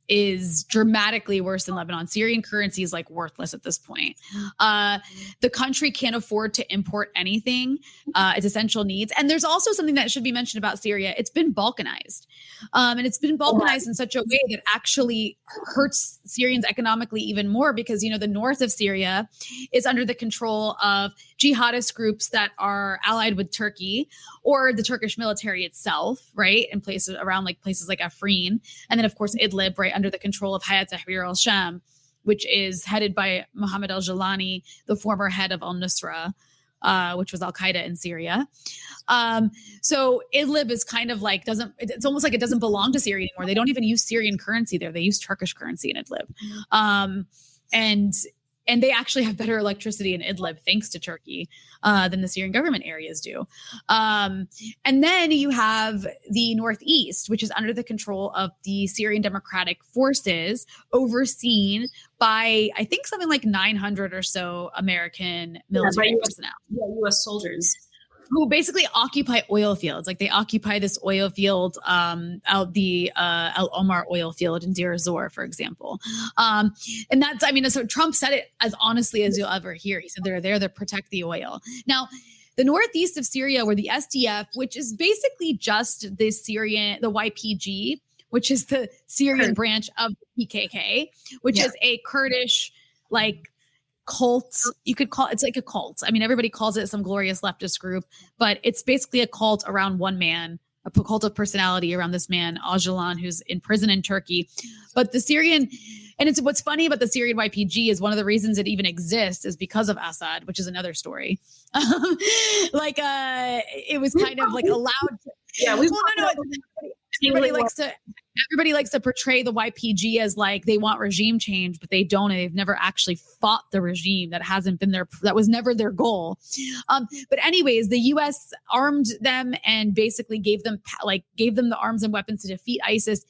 is dramatically worse than Lebanon. Syrian currency is worthless at this point. The country can't afford to import anything, its essential needs. And there's also something that should be mentioned about Syria. It's been balkanized. And it's been balkanized in such a way that actually hurts Syrians economically even more because, the north of Syria is under the control of jihadist groups that are allied with Turkey or the Turkish military itself, right? In places around places like Afrin. And then, of course, Idlib, right under the control of Hayat Tahrir al-Sham, which is headed by Mohammed al-Jalani, the former head of al-Nusra, which was al-Qaeda in Syria. So Idlib is kind of it's almost like it doesn't belong to Syria anymore. They don't even use Syrian currency there. They use Turkish currency in Idlib. And they actually have better electricity in Idlib thanks to Turkey than the Syrian government areas do. And then you have the Northeast, which is under the control of the Syrian Democratic Forces, overseen by, I think, something like 900 or so American military personnel. Yeah, U.S. soldiers. who basically occupy oil fields. Like they occupy this oil field, out the Al Omar oil field in Deir ez-Zor, for example. And that's, I mean, so Trump said it as honestly as you'll ever hear. He said they're there to protect the oil. Now, the northeast of Syria, where the SDF, which is basically just the YPG, which is the Syrian branch of the PKK, which is a Kurdish, like, cult, you could call it's like a cult. I mean, everybody calls it some glorious leftist group, but it's basically a cult around one man, a cult of personality around this man, Öcalan, who's in prison in Turkey. But the Syrian, and it's what's funny about the Syrian YPG is one of the reasons it even exists is because of Assad, which is another story. It was kind of like allowed to, everybody likes to portray the YPG as like they want regime change, but they don't. And they've never actually fought the regime. That was never their goal. But anyways, the U.S. armed them and basically gave them the arms and weapons to defeat ISIS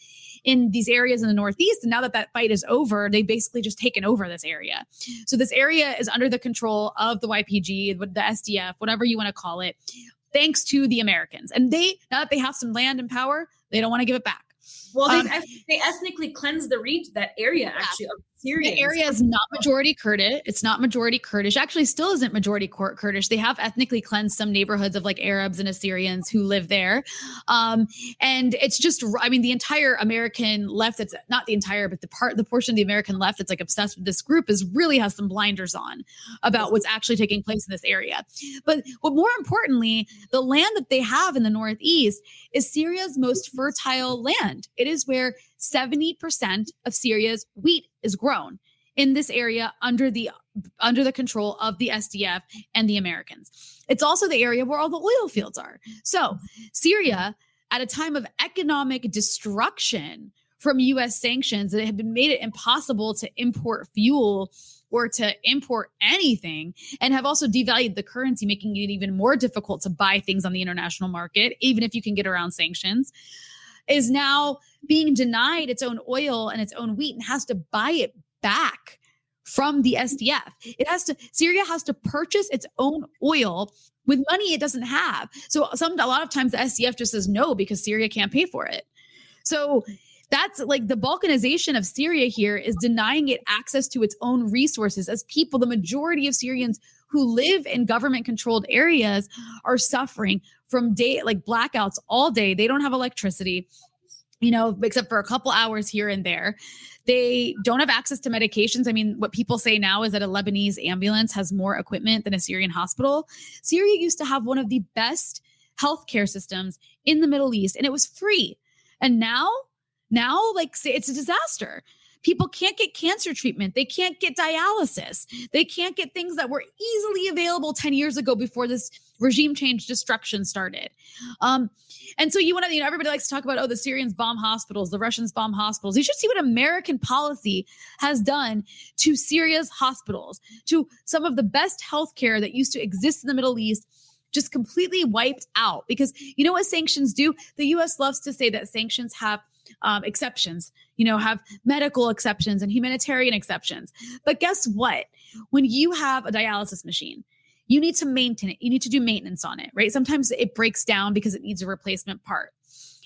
in these areas in the Northeast. And now that fight is over, they basically just taken over this area. So this area is under the control of the YPG, the SDF, whatever you want to call it, thanks to the Americans. And now that they have some land and power, they don't want to give it back. Well, they ethnically cleansed that area, actually, of Syria. The area is not majority Kurdish. It's not majority Kurdish. Actually, still isn't majority Kurdish. They have ethnically cleansed some neighborhoods of like Arabs and Assyrians who live there. And it's just, I mean, the entire American left, it's not the entire, but the portion of the American left that's like obsessed with this group really has some blinders on about what's actually taking place in this area. But more importantly, the land that they have in the Northeast is Syria's most fertile land. It is where 70% of Syria's wheat is grown in this area under the control of the SDF and the Americans. It's also the area where all the oil fields are. So Syria, at a time of economic destruction from U.S. sanctions that have made it impossible to import fuel or to import anything, and have also devalued the currency, making it even more difficult to buy things on the international market, even if you can get around sanctions, is now being denied its own oil and its own wheat and has to buy it back from the SDF. Syria has to purchase its own oil with money it doesn't have. So a lot of times the SDF just says no because Syria can't pay for it. So that's like the balkanization of Syria here is denying it access to its own resources as people, the majority of Syrians who live in government controlled areas are suffering from blackouts all day. They don't have electricity, except for a couple hours here and there. They don't have access to medications. I mean, what people say now is that a Lebanese ambulance has more equipment than a Syrian hospital. Syria used to have one of the best healthcare systems in the Middle East, and it was free. And now, it's a disaster. People can't get cancer treatment. They can't get dialysis. They can't get things that were easily available 10 years ago before this regime change destruction started. And so everybody likes to talk about, the Syrians bomb hospitals, the Russians bomb hospitals. You should see what American policy has done to Syria's hospitals, to some of the best healthcare that used to exist in the Middle East, just completely wiped out. Because you know what sanctions do? The U.S. loves to say that sanctions have exceptions, have medical exceptions and humanitarian exceptions. But guess what? When you have a dialysis machine, you need to maintain it. You need to do maintenance on it, right? Sometimes it breaks down because it needs a replacement part.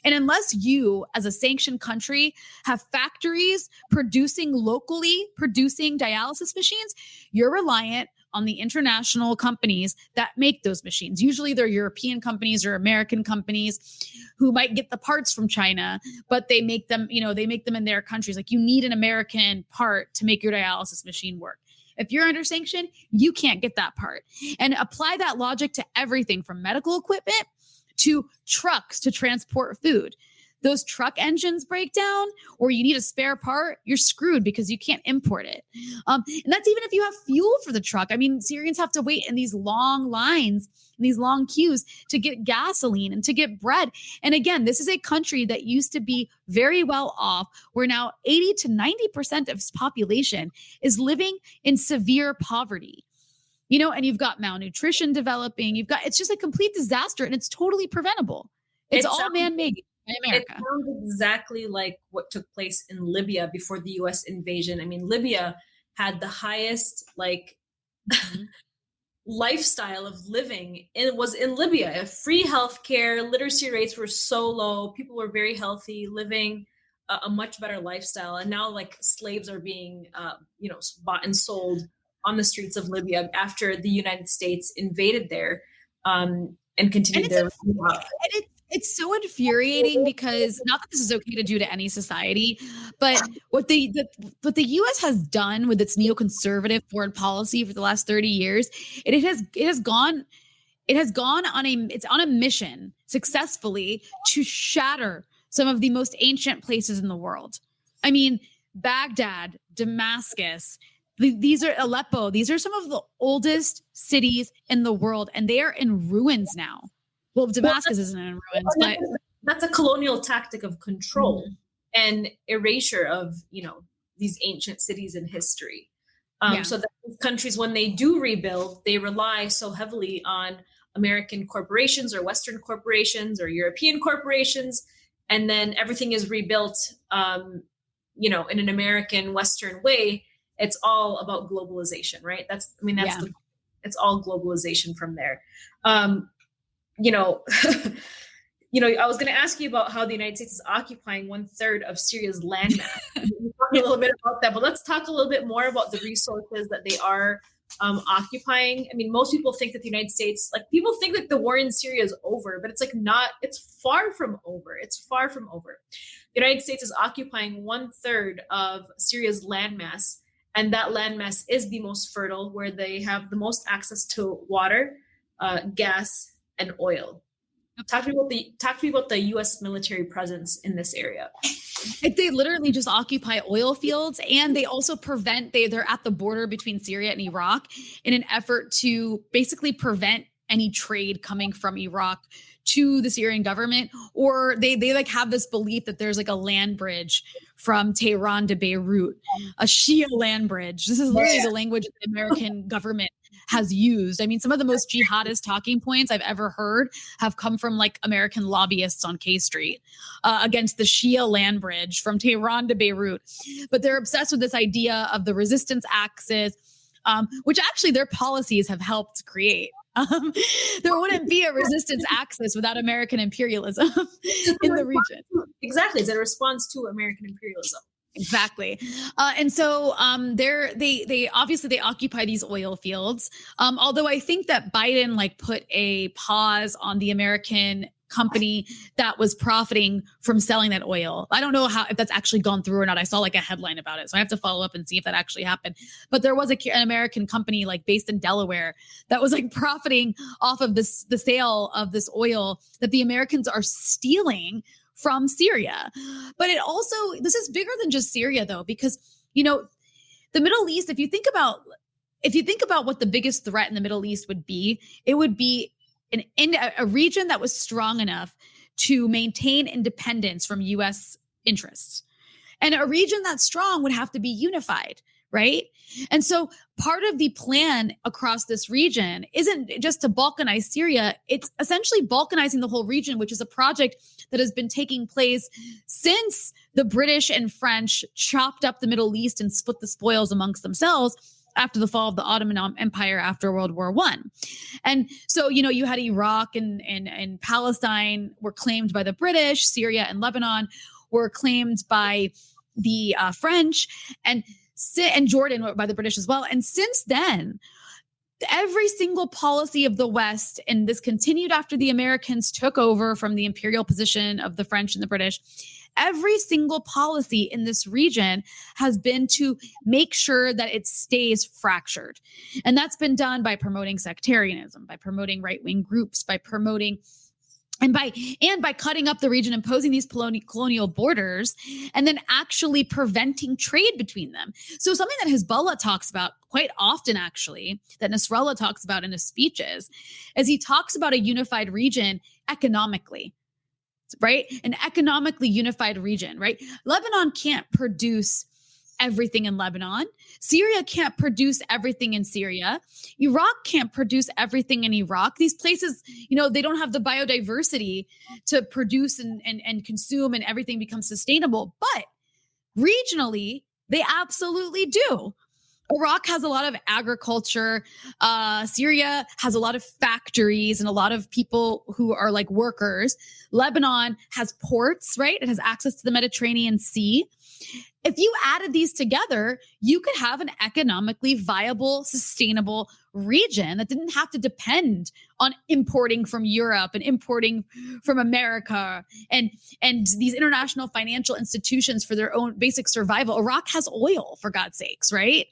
And unless you, as a sanctioned country, have factories locally producing dialysis machines, you're reliant on the international companies that make those machines. Usually they're European companies or American companies who might get the parts from China, but they make them, in their countries. Like, you need an American part to make your dialysis machine work. If you're under sanction, you can't get that part. And apply that logic to everything from medical equipment to trucks to transport food. Those truck engines break down or you need a spare part, you're screwed because you can't import it. And that's even if you have fuel for the truck. I mean, Syrians have to wait in these long lines, in these long queues to get gasoline and to get bread. And again, this is a country that used to be very well off, where now 80 to 90% of its population is living in severe poverty. And you've got malnutrition developing. It's just a complete disaster, and it's totally preventable. It's all man-made. It sounds exactly like what took place in Libya before the U.S. invasion. I mean, Libya had the highest lifestyle of living was in Libya. Free healthcare, literacy rates were so low. People were very healthy, living a much better lifestyle. And now, like, slaves are being, bought and sold on the streets of Libya after the United States invaded there, and And continued it's their. it's so infuriating because not that this is okay to do to any society, but what the US has done with its neoconservative foreign policy for the last 30 years, it has gone on it's on a mission successfully to shatter some of the most ancient places in the world. I mean, Baghdad, Damascus, these are Aleppo. These are some of the oldest cities in the world, and they are in ruins now. Well, Damascus isn't in ruins, but that's a colonial tactic of control and erasure of, these ancient cities in history. So that countries, when they do rebuild, they rely so heavily on American corporations or Western corporations or European corporations, and then everything is rebuilt, in an American Western way. It's all about globalization, right? It's all globalization from there. I was going to ask you about how the United States is occupying 1/3 of Syria's landmass. We talked a little bit about that, but let's talk a little bit more about the resources that they are occupying. I mean, most people think that the United States, people think that the war in Syria is over, but it's it's far from over. It's far from over. The United States is occupying 1/3 of Syria's landmass, and that landmass is the most fertile, where they have the most access to water, gas, and oil. Talk to me about the U.S. military presence in this area. They literally just occupy oil fields, and they also they're at the border between Syria and Iraq in an effort to basically prevent any trade coming from Iraq to the Syrian government, or they have this belief that there's a land bridge from Tehran to Beirut, a Shia land bridge. This is literally the language the American government has used. I mean, some of the most jihadist talking points I've ever heard have come from American lobbyists on K Street against the Shia land bridge from Tehran to Beirut. But they're obsessed with this idea of the resistance axis, which actually their policies have helped create. There wouldn't be a resistance axis without American imperialism in the region. Exactly. It's a response to American imperialism. Exactly. And so they obviously occupy these oil fields. Although I think that Biden put a pause on the American company that was profiting from selling that oil. I don't know if that's actually gone through or not. I saw a headline about it, so I have to follow up and see if that actually happened. But there was an American company based in Delaware that was profiting off of the sale of this oil that the Americans are stealing from Syria. But this is bigger than just Syria, though, because the Middle East, if you think about what the biggest threat in the Middle East would be, it would be in a region that was strong enough to maintain independence from U.S. interests. And a region that's strong would have to be unified, right? And so part of the plan across this region isn't just to balkanize Syria. It's essentially balkanizing the whole region, which is a project that has been taking place since the British and French chopped up the Middle East and split the spoils amongst themselves after the fall of the Ottoman Empire after World War I. And so, you had Iraq and Palestine were claimed by the British, Syria and Lebanon were claimed by the French, and Jordan by the British as well. And since then, every single policy of the West, and this continued after the Americans took over from the imperial position of the French and the British, every single policy in this region has been to make sure that it stays fractured. And that's been done by promoting sectarianism, by promoting right-wing groups, by promoting and by cutting up the region, imposing these colonial borders, and then actually preventing trade between them. So something that Hezbollah talks about quite often, actually, that Nasrallah talks about in his speeches, is he talks about a unified region economically, right? An economically unified region, right? Lebanon can't produce everything in Lebanon. Syria can't produce everything in Syria. Iraq can't produce everything in Iraq. These places, they don't have the biodiversity to produce and consume and everything becomes sustainable. But regionally, they absolutely do. Iraq has a lot of agriculture. Syria has a lot of factories and a lot of people who are like workers. Lebanon has ports, right? It has access to the Mediterranean Sea. If you added these together, you could have an economically viable, sustainable region that didn't have to depend on importing from Europe and importing from America and these international financial institutions for their own basic survival. Iraq has oil, for God's sakes, right?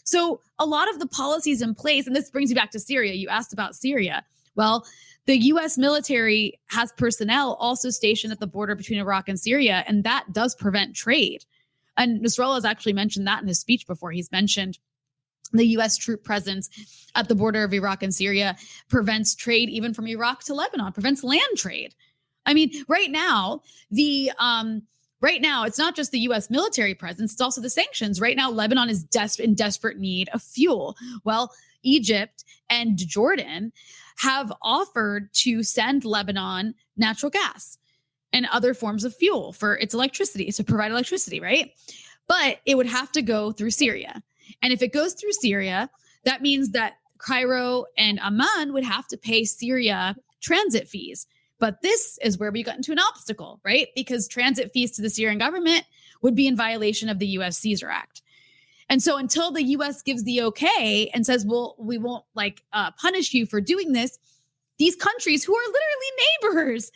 So a lot of the policies in place, and this brings you back to Syria. You asked about Syria. Well, the U.S. military has personnel also stationed at the border between Iraq and Syria, and that does prevent trade. And Nasrallah has actually mentioned that in his speech before. He's mentioned the U.S. troop presence at the border of Iraq and Syria prevents trade even from Iraq to Lebanon, prevents land trade. I mean, right now, it's not just the U.S. military presence, it's also the sanctions. Right now, Lebanon is in desperate need of fuel. Well, Egypt and Jordan have offered to send Lebanon natural gas and other forms of fuel for its electricity, to provide electricity, right? But it would have to go through Syria. And if it goes through Syria, that means that Cairo and Amman would have to pay Syria transit fees. But this is where we got into an obstacle, right? Because transit fees to the Syrian government would be in violation of the U.S. Caesar Act. And so until the U.S. gives the okay and says, well, we won't punish you for doing this, these countries who are literally neighbors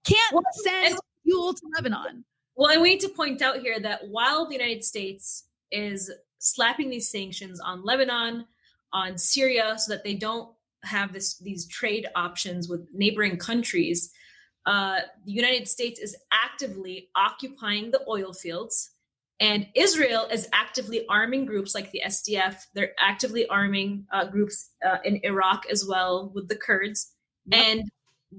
can't send fuel to Lebanon. Well, and we need to point out here that while the United States is slapping these sanctions on Lebanon, on Syria, so that they don't have these trade options with neighboring countries, the United States is actively occupying the oil fields. And Israel is actively arming groups like the SDF. They're actively arming groups in Iraq as well with the Kurds, and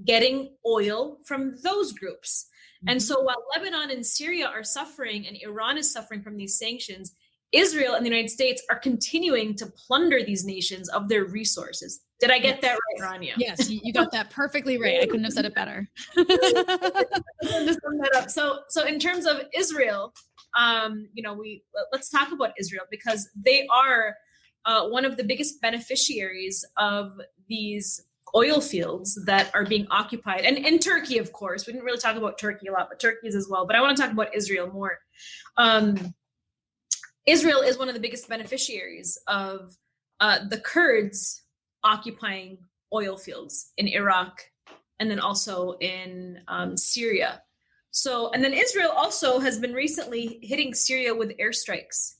getting oil from those groups. Mm-hmm. And so while Lebanon and Syria are suffering and Iran is suffering from these sanctions, Israel and the United States are continuing to plunder these nations of their resources. Did I get that right, Rania? Yes, you got that perfectly right. I couldn't have said it better. So in terms of Israel, let's talk about Israel, because they are one of the biggest beneficiaries of these oil fields that are being occupied. And Turkey, of course. We didn't really talk about Turkey a lot, but Turkey is as well. But I want to talk about Israel more. Israel is one of the biggest beneficiaries of the Kurds occupying oil fields in Iraq and then also in Syria. So, and then Israel also has been recently hitting Syria with airstrikes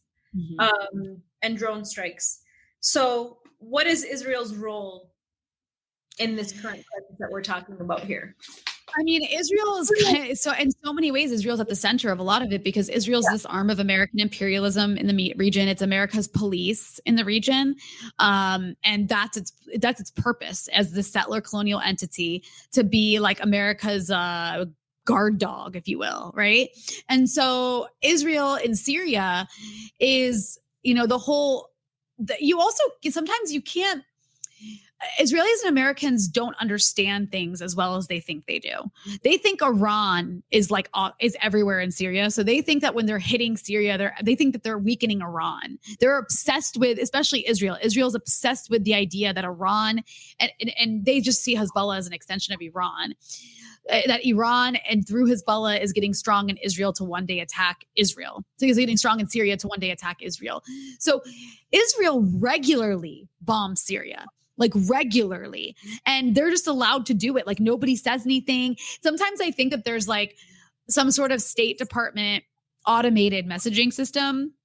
and drone strikes. So what is Israel's role in this current crisis that we're talking about here? I mean, Israel is so in so many ways, Israel's at the center of a lot of it, because Israel's this arm of American imperialism in the region. It's America's police in the region. And that's its purpose as the settler colonial entity, to be like America's guard dog, if you will. Right. And so Israel in Syria is, sometimes you can't. Israelis and Americans don't understand things as well as they think they do. They think Iran is everywhere in Syria. So they think that when they're hitting Syria, they think that they're weakening Iran. They're obsessed with, especially Israel. Israel's obsessed with the idea that Iran, and they just see Hezbollah as an extension of Iran. That Iran and through Hezbollah is getting strong in Israel to one day attack Israel. So he's getting strong in Syria to one day attack Israel. So Israel regularly bombs Syria. Regularly. And they're just allowed to do it. Nobody says anything. Sometimes I think that there's some sort of State Department automated messaging system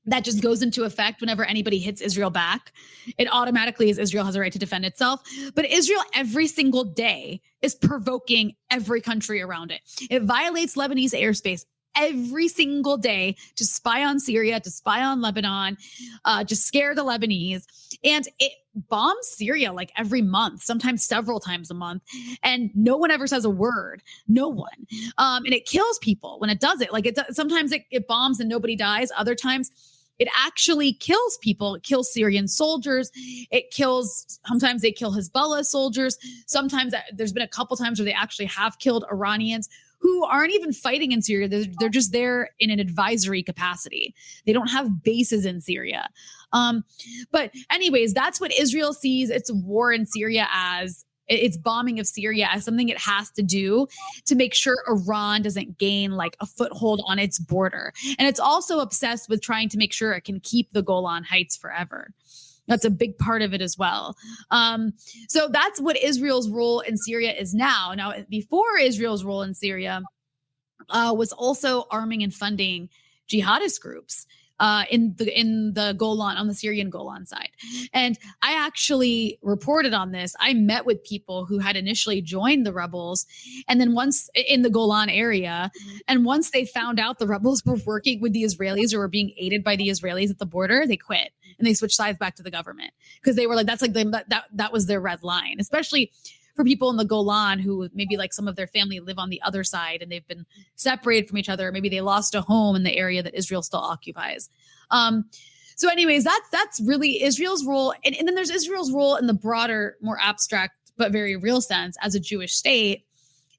that just goes into effect whenever anybody hits Israel back. It automatically is Israel has a right to defend itself. But Israel every single day is provoking every country around it. It violates Lebanese airspace every single day to spy on Syria, to spy on Lebanon, to scare the Lebanese. And it bombs Syria every month, sometimes several times a month. And no one ever says a word. No one. And it kills people when it does it. Sometimes it bombs and nobody dies. Other times it actually kills people. It kills Syrian soldiers. Sometimes they kill Hezbollah soldiers. Sometimes there's been a couple times where they actually have killed Iranians who aren't even fighting in Syria. They're just there in an advisory capacity. They don't have bases in Syria. But anyways, that's what Israel sees its war in Syria as, its bombing of Syria as something it has to do to make sure Iran doesn't gain like a foothold on its border. And it's also obsessed with trying to make sure it can keep the Golan Heights forever. That's a big part of it as well. So that's what Israel's role in Syria is now. Now, before Israel's role in Syria was also arming and funding jihadist groups in the Golan, on the Syrian Golan side. And I actually reported on this. I met with people who had initially joined the rebels, and then once in the Golan area, and once they found out the rebels were working with the Israelis or were being aided by the Israelis at the border, they quit and they switched sides back to the government, because they were like, that's like that was their red line, especially for people in the Golan who maybe like some of their family live on the other side and they've been separated from each other. Maybe they lost a home in the area that Israel still occupies. So anyways, that's really Israel's role. And then there's Israel's role in the broader, more abstract, but very real sense as a Jewish state.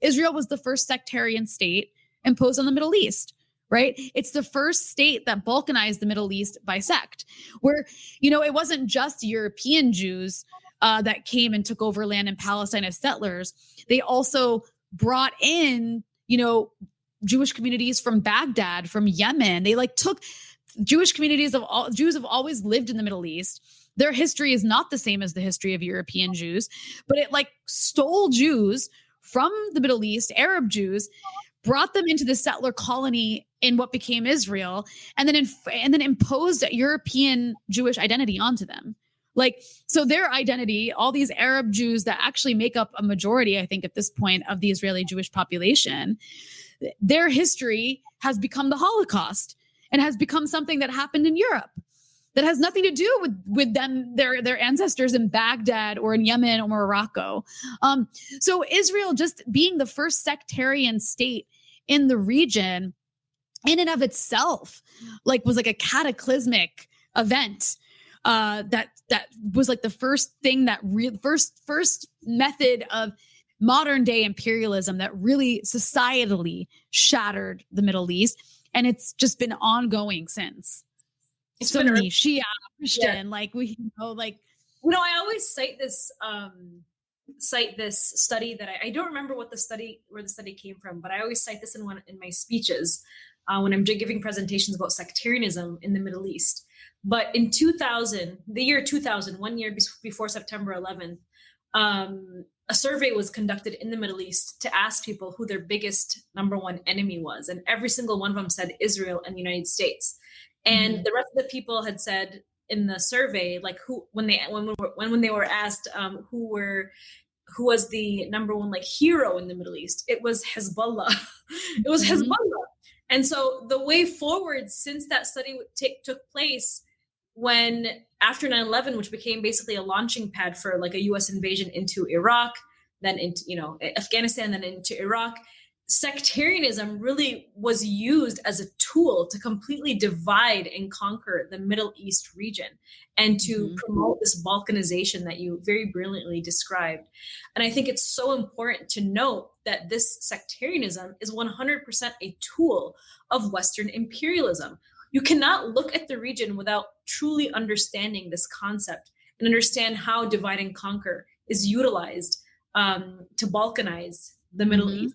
Israel was the first sectarian state imposed on the Middle East, right? It's the first state that balkanized the Middle East by sect, where, it wasn't just European Jews that came and took over land in Palestine as settlers. They also brought in, Jewish communities from Baghdad, from Yemen. They took Jewish communities Jews have always lived in the Middle East. Their history is not the same as the history of European Jews, but it stole Jews from the Middle East, Arab Jews, brought them into the settler colony in what became Israel, and then imposed a European Jewish identity onto them. So their identity, all these Arab Jews that actually make up a majority, I think, at this point of the Israeli Jewish population, their history has become the Holocaust and has become something that happened in Europe that has nothing to do with them, their ancestors in Baghdad or in Yemen or Morocco. So Israel just being the first sectarian state in the region in and of itself, was a cataclysmic event. That was the first thing that first method of modern day imperialism that really societally shattered the Middle East, and it's just been ongoing since. It's Sunni, Shia, Christian, yeah. I always cite this study that I don't remember where the study came from, but I always cite this in my speeches when I'm giving presentations about sectarianism in the Middle East. But in the year 2000, 1 year before September 11th, a survey was conducted in the Middle East to ask people who their biggest number one enemy was. And every single one of them said Israel and the United States. And the rest of the people had said in the survey, when they were asked who was the number one hero in the Middle East, it was Hezbollah. It was Hezbollah. And so the way forward since that study took place, when after 9/11, which became basically a launching pad for a US invasion into Iraq, then into Afghanistan, then into Iraq, sectarianism really was used as a tool to completely divide and conquer the Middle East region and to promote this balkanization that you very brilliantly described. And I think it's so important to note that this sectarianism is 100% a tool of Western imperialism. You cannot look at the region without truly understanding this concept and understand how divide and conquer is utilized to balkanize the Middle East.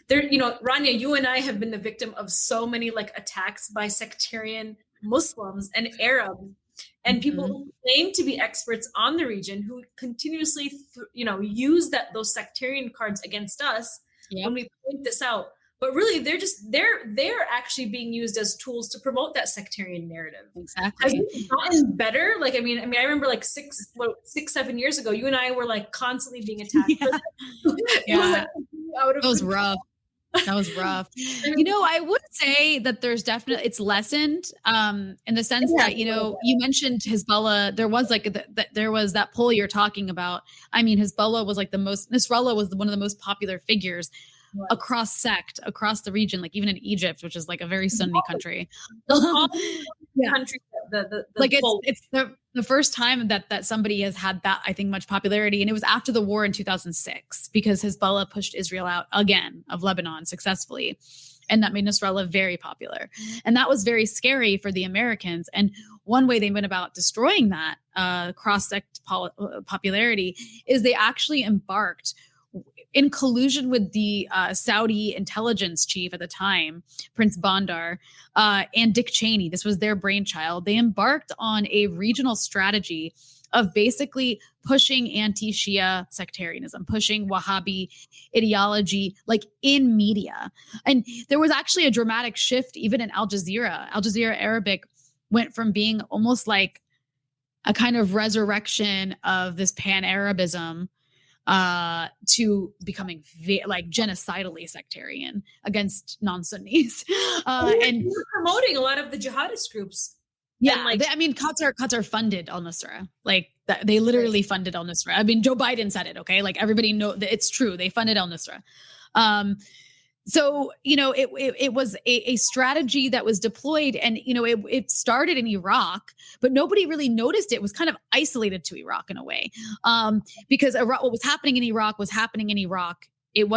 Rania, you and I have been the victim of so many attacks by sectarian Muslims and Arabs and people who claim to be experts on the region who continuously, use those sectarian cards against us when we point this out. But really, they're actually being used as tools to promote that sectarian narrative. Exactly. Has it gotten better? I remember 6-7 years ago, you and I were constantly being attacked. Yeah. That was rough. I would say that there's definitely, it's lessened in the sense that, you mentioned Hezbollah. There was there was that poll you're talking about. Hezbollah was Nasrallah was one of the most popular figures across the region, even in Egypt, which is a very Sunni country. Countries that the Like quote. it's the first time that somebody has had that, I think, much popularity. And it was after the war in 2006 because Hezbollah pushed Israel out again of Lebanon successfully. And that made Nasrallah very popular. And that was very scary for the Americans. And one way they went about destroying that cross-sect popularity is they actually embarked in collusion with the Saudi intelligence chief at the time, Prince Bandar, and Dick Cheney. This was their brainchild. They embarked on a regional strategy of basically pushing anti-Shia sectarianism, pushing Wahhabi ideology, like in media. And there was actually a dramatic shift even in Al Jazeera. Al Jazeera Arabic went from being almost like a kind of resurrection of this pan-Arabism to becoming like genocidally sectarian against non-Sunnis. And we're promoting a lot of the jihadist groups. Yeah, like, I mean, Qatar funded al-Nusra. Like they literally funded al-Nusra. I mean, Joe Biden said it. Okay, like everybody know that it's true. They funded al-Nusra. So, you know, it was a strategy that was deployed, and, you know, it started in Iraq, but nobody really noticed it. It was kind of isolated to Iraq in a way, because Iraq, what was happening in Iraq was happening in Iraq. It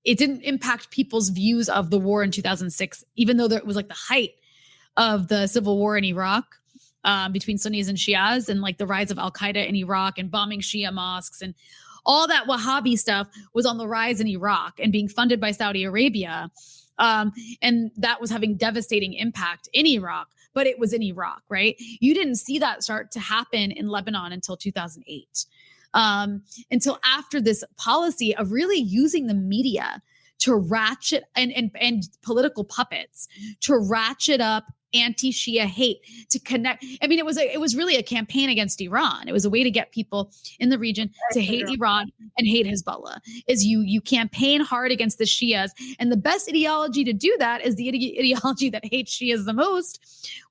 didn't impact people's views of the war in 2006, even though it was like the height of the civil war in Iraq, between Sunnis and Shias, and like the rise of Al-Qaeda in Iraq and bombing Shia mosques, and all that Wahhabi stuff was on the rise in Iraq and being funded by Saudi Arabia. And that was having devastating impact in Iraq, but it was in Iraq, right? You didn't see that start to happen in Lebanon until 2008. Until after this policy of really using the media to ratchet and political puppets to ratchet up anti-Shia hate, to connect. I mean, it was really a campaign against Iran. It was a way to get people in the region to hate Iran and hate Hezbollah. Is you campaign hard against the Shias, and the best ideology to do that is the ideology that hates Shias the most,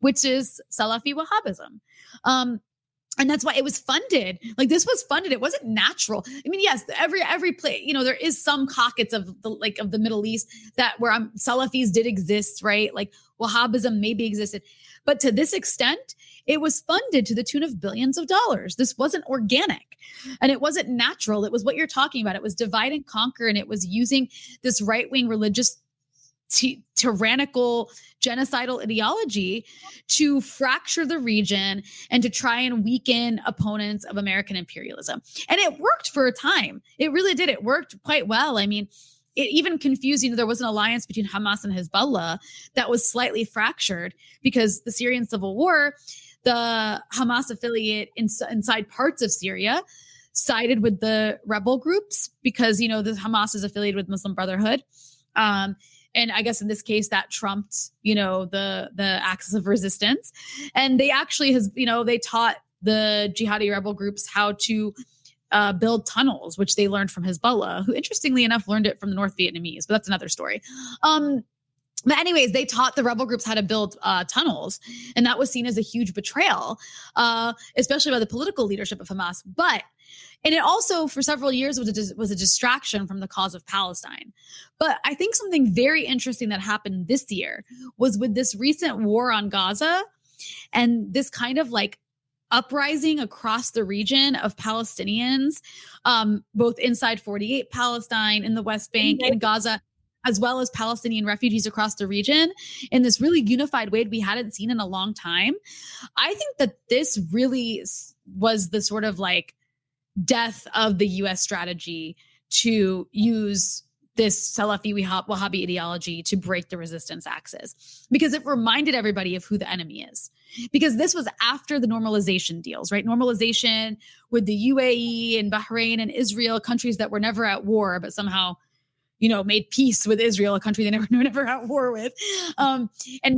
which is Salafi Wahhabism. And that's why it was funded. Like this was funded. It wasn't natural. I mean, yes, every place, you know, there is some pockets of the Middle East that where Salafis did exist, right? Like Wahhabism maybe existed, but to this extent, it was funded to the tune of billions of dollars. This wasn't organic, and it wasn't natural. It was what you're talking about. It was divide and conquer, and it was using this right-wing religious tyrannical genocidal ideology to fracture the region and to try and weaken opponents of American imperialism. And it worked for a time. It really did. It worked quite well. I mean, it even confused, you know, there was an alliance between Hamas and Hezbollah that was slightly fractured because the Syrian civil war, the Hamas affiliate inside parts of Syria sided with the rebel groups because, you know, the Hamas is affiliated with Muslim Brotherhood. And I guess in this case that trumped, you know, the axis of resistance. And they actually they taught the jihadi rebel groups how to build tunnels, which they learned from Hezbollah, who interestingly enough learned it from the North Vietnamese, but that's another story. But anyways, they taught the rebel groups how to build tunnels, and that was seen as a huge betrayal, especially by the political leadership of Hamas. And it also, for several years, was a distraction from the cause of Palestine. But I think something very interesting that happened this year was with this recent war on Gaza and this kind of like uprising across the region of Palestinians, both inside 48 Palestine, in the West Bank, in Gaza, as well as Palestinian refugees across the region in this really unified way we hadn't seen in a long time. I think that this really was the sort of like death of the U.S. strategy to use this Salafi Wahhabi ideology to break the resistance axis, because it reminded everybody of who the enemy is. Because this was after the normalization deals, right? Normalization with the UAE and Bahrain and Israel, countries that were never at war, but somehow, you know, made peace with Israel, a country they never at war with. And,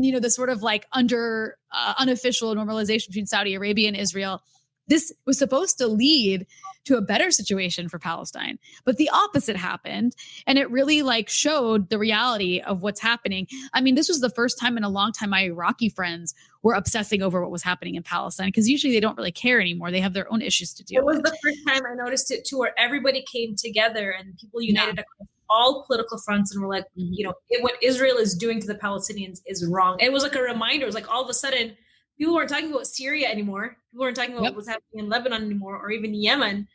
you know, the sort of like unofficial normalization between Saudi Arabia and Israel. This was supposed to lead to a better situation for Palestine, but the opposite happened. And it really like showed the reality of what's happening. I mean, this was the first time in a long time my Iraqi friends were obsessing over what was happening in Palestine, because usually they don't really care anymore. They have their own issues to deal with. It was the first time I noticed it too, where everybody came together and people united across all political fronts and were like, you know, what Israel is doing to the Palestinians is wrong. It was like a reminder. It was like all of a sudden People weren't talking about Syria anymore. People weren't talking about Yep. what was happening in Lebanon anymore, or even Yemen.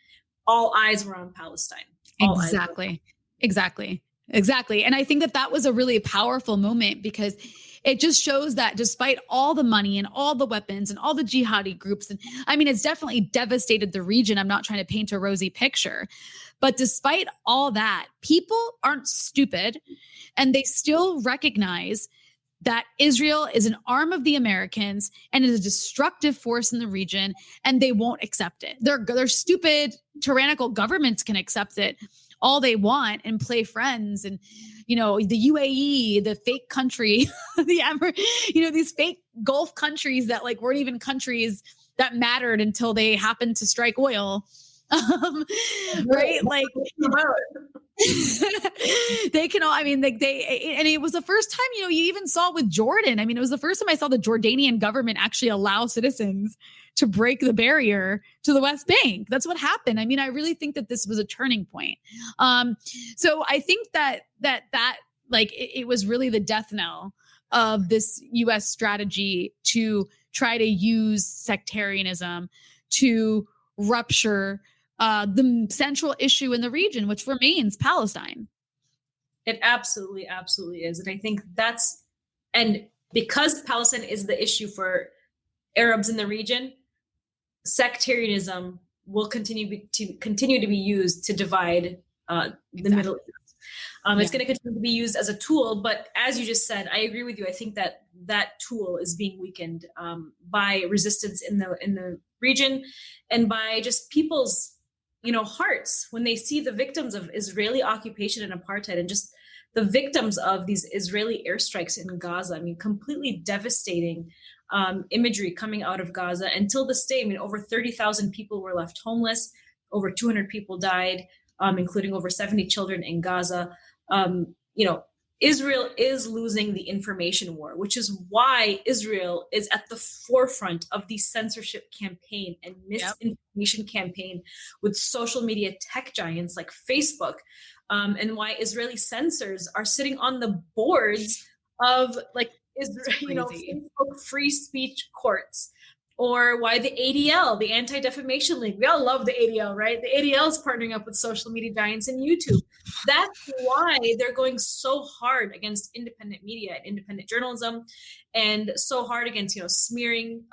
All eyes were on Palestine. All eyes were on Exactly. And I think that was a really powerful moment because it just shows that despite all the money and all the weapons and all the jihadi groups, and I mean, it's definitely devastated the region. I'm not trying to paint a rosy picture, but despite all that, people aren't stupid and they still recognize that Israel is an arm of the Americans and is a destructive force in the region, and they won't accept it. Their stupid, tyrannical governments can accept it all they want and play friends. And, the UAE, the fake country, these fake Gulf countries that like weren't even countries that mattered until they happened to strike oil. Right? Like, they can all, I mean, like and it was the first time, you even saw with Jordan. I mean, it was the first time I saw the Jordanian government actually allow citizens to break the barrier to the West Bank. That's what happened. I mean, I really think that this was a turning point. So I think that like it was really the death knell of this US strategy to try to use sectarianism to rupture the central issue in the region, which remains Palestine. It absolutely, absolutely is. And I think and because Palestine is the issue for Arabs in the region, sectarianism will continue to be used to divide the Middle East. It's going to continue to be used as a tool, but as you just said, I agree with you. I think that tool is being weakened by resistance in the region and by just people's hearts when they see the victims of Israeli occupation and apartheid and just the victims of these Israeli airstrikes in Gaza. I mean, completely devastating imagery coming out of Gaza. Until this day, I mean, over 30,000 people were left homeless. Over 200 people died, including over 70 children in Gaza. Israel is losing the information war, which is why Israel is at the forefront of the censorship campaign and misinformation campaign with social media tech giants like Facebook, and why Israeli censors are sitting on the boards of like Facebook free speech courts, or why the ADL, the Anti-Defamation League, we all love the ADL, right? The ADL is partnering up with social media giants and YouTube. That's why they're going so hard against independent media and independent journalism, and so hard against, smearing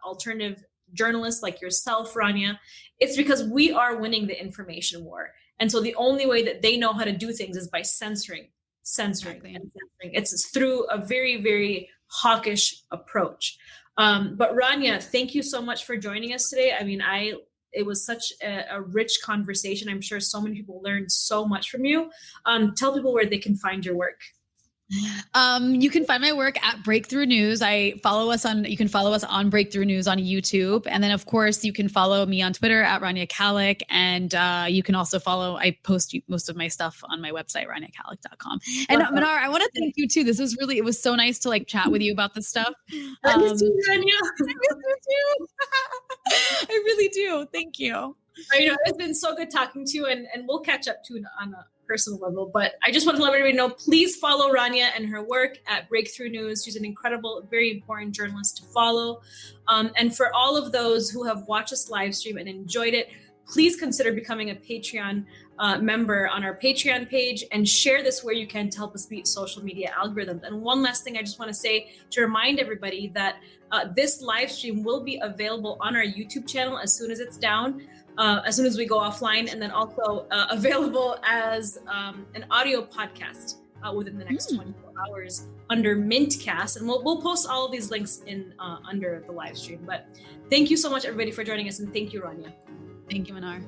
alternative journalists like yourself, Rania. It's because we are winning the information war. And so the only way that they know how to do things is by censoring. It's through a very, very hawkish approach. But Rania, thank you so much for joining us today. I mean, it was such a rich conversation. I'm sure so many people learned so much from you. Tell people where they can find your work. You can find my work at Breakthrough News. You can follow us on Breakthrough News on YouTube. And then of course you can follow me on Twitter at Rania Khalek. And you can also I post most of my stuff on my website, raniakhalek.com. And Manar, I want to thank you too. It was so nice to like chat with you about this stuff. I miss you, Rania. I miss you too. I really do. Thank you. It's been so good talking to you, and we'll catch up too on a personal level. But I just want to let everybody know, please follow Rania and her work at Breakthrough News. She's an incredible, very important journalist to follow. And for all of those who have watched this live stream and enjoyed it, please consider becoming a Patreon member on our Patreon page and share this where you can to help us beat social media algorithms. And one last thing I just want to say to remind everybody that this live stream will be available on our YouTube channel as soon as it's down. As soon as we go offline, and then also available as an audio podcast within the next 24 hours under Mintcast. And we'll post all of these links in under the live stream. But thank you so much, everybody, for joining us. And thank you, Rania. Thank you, Manar.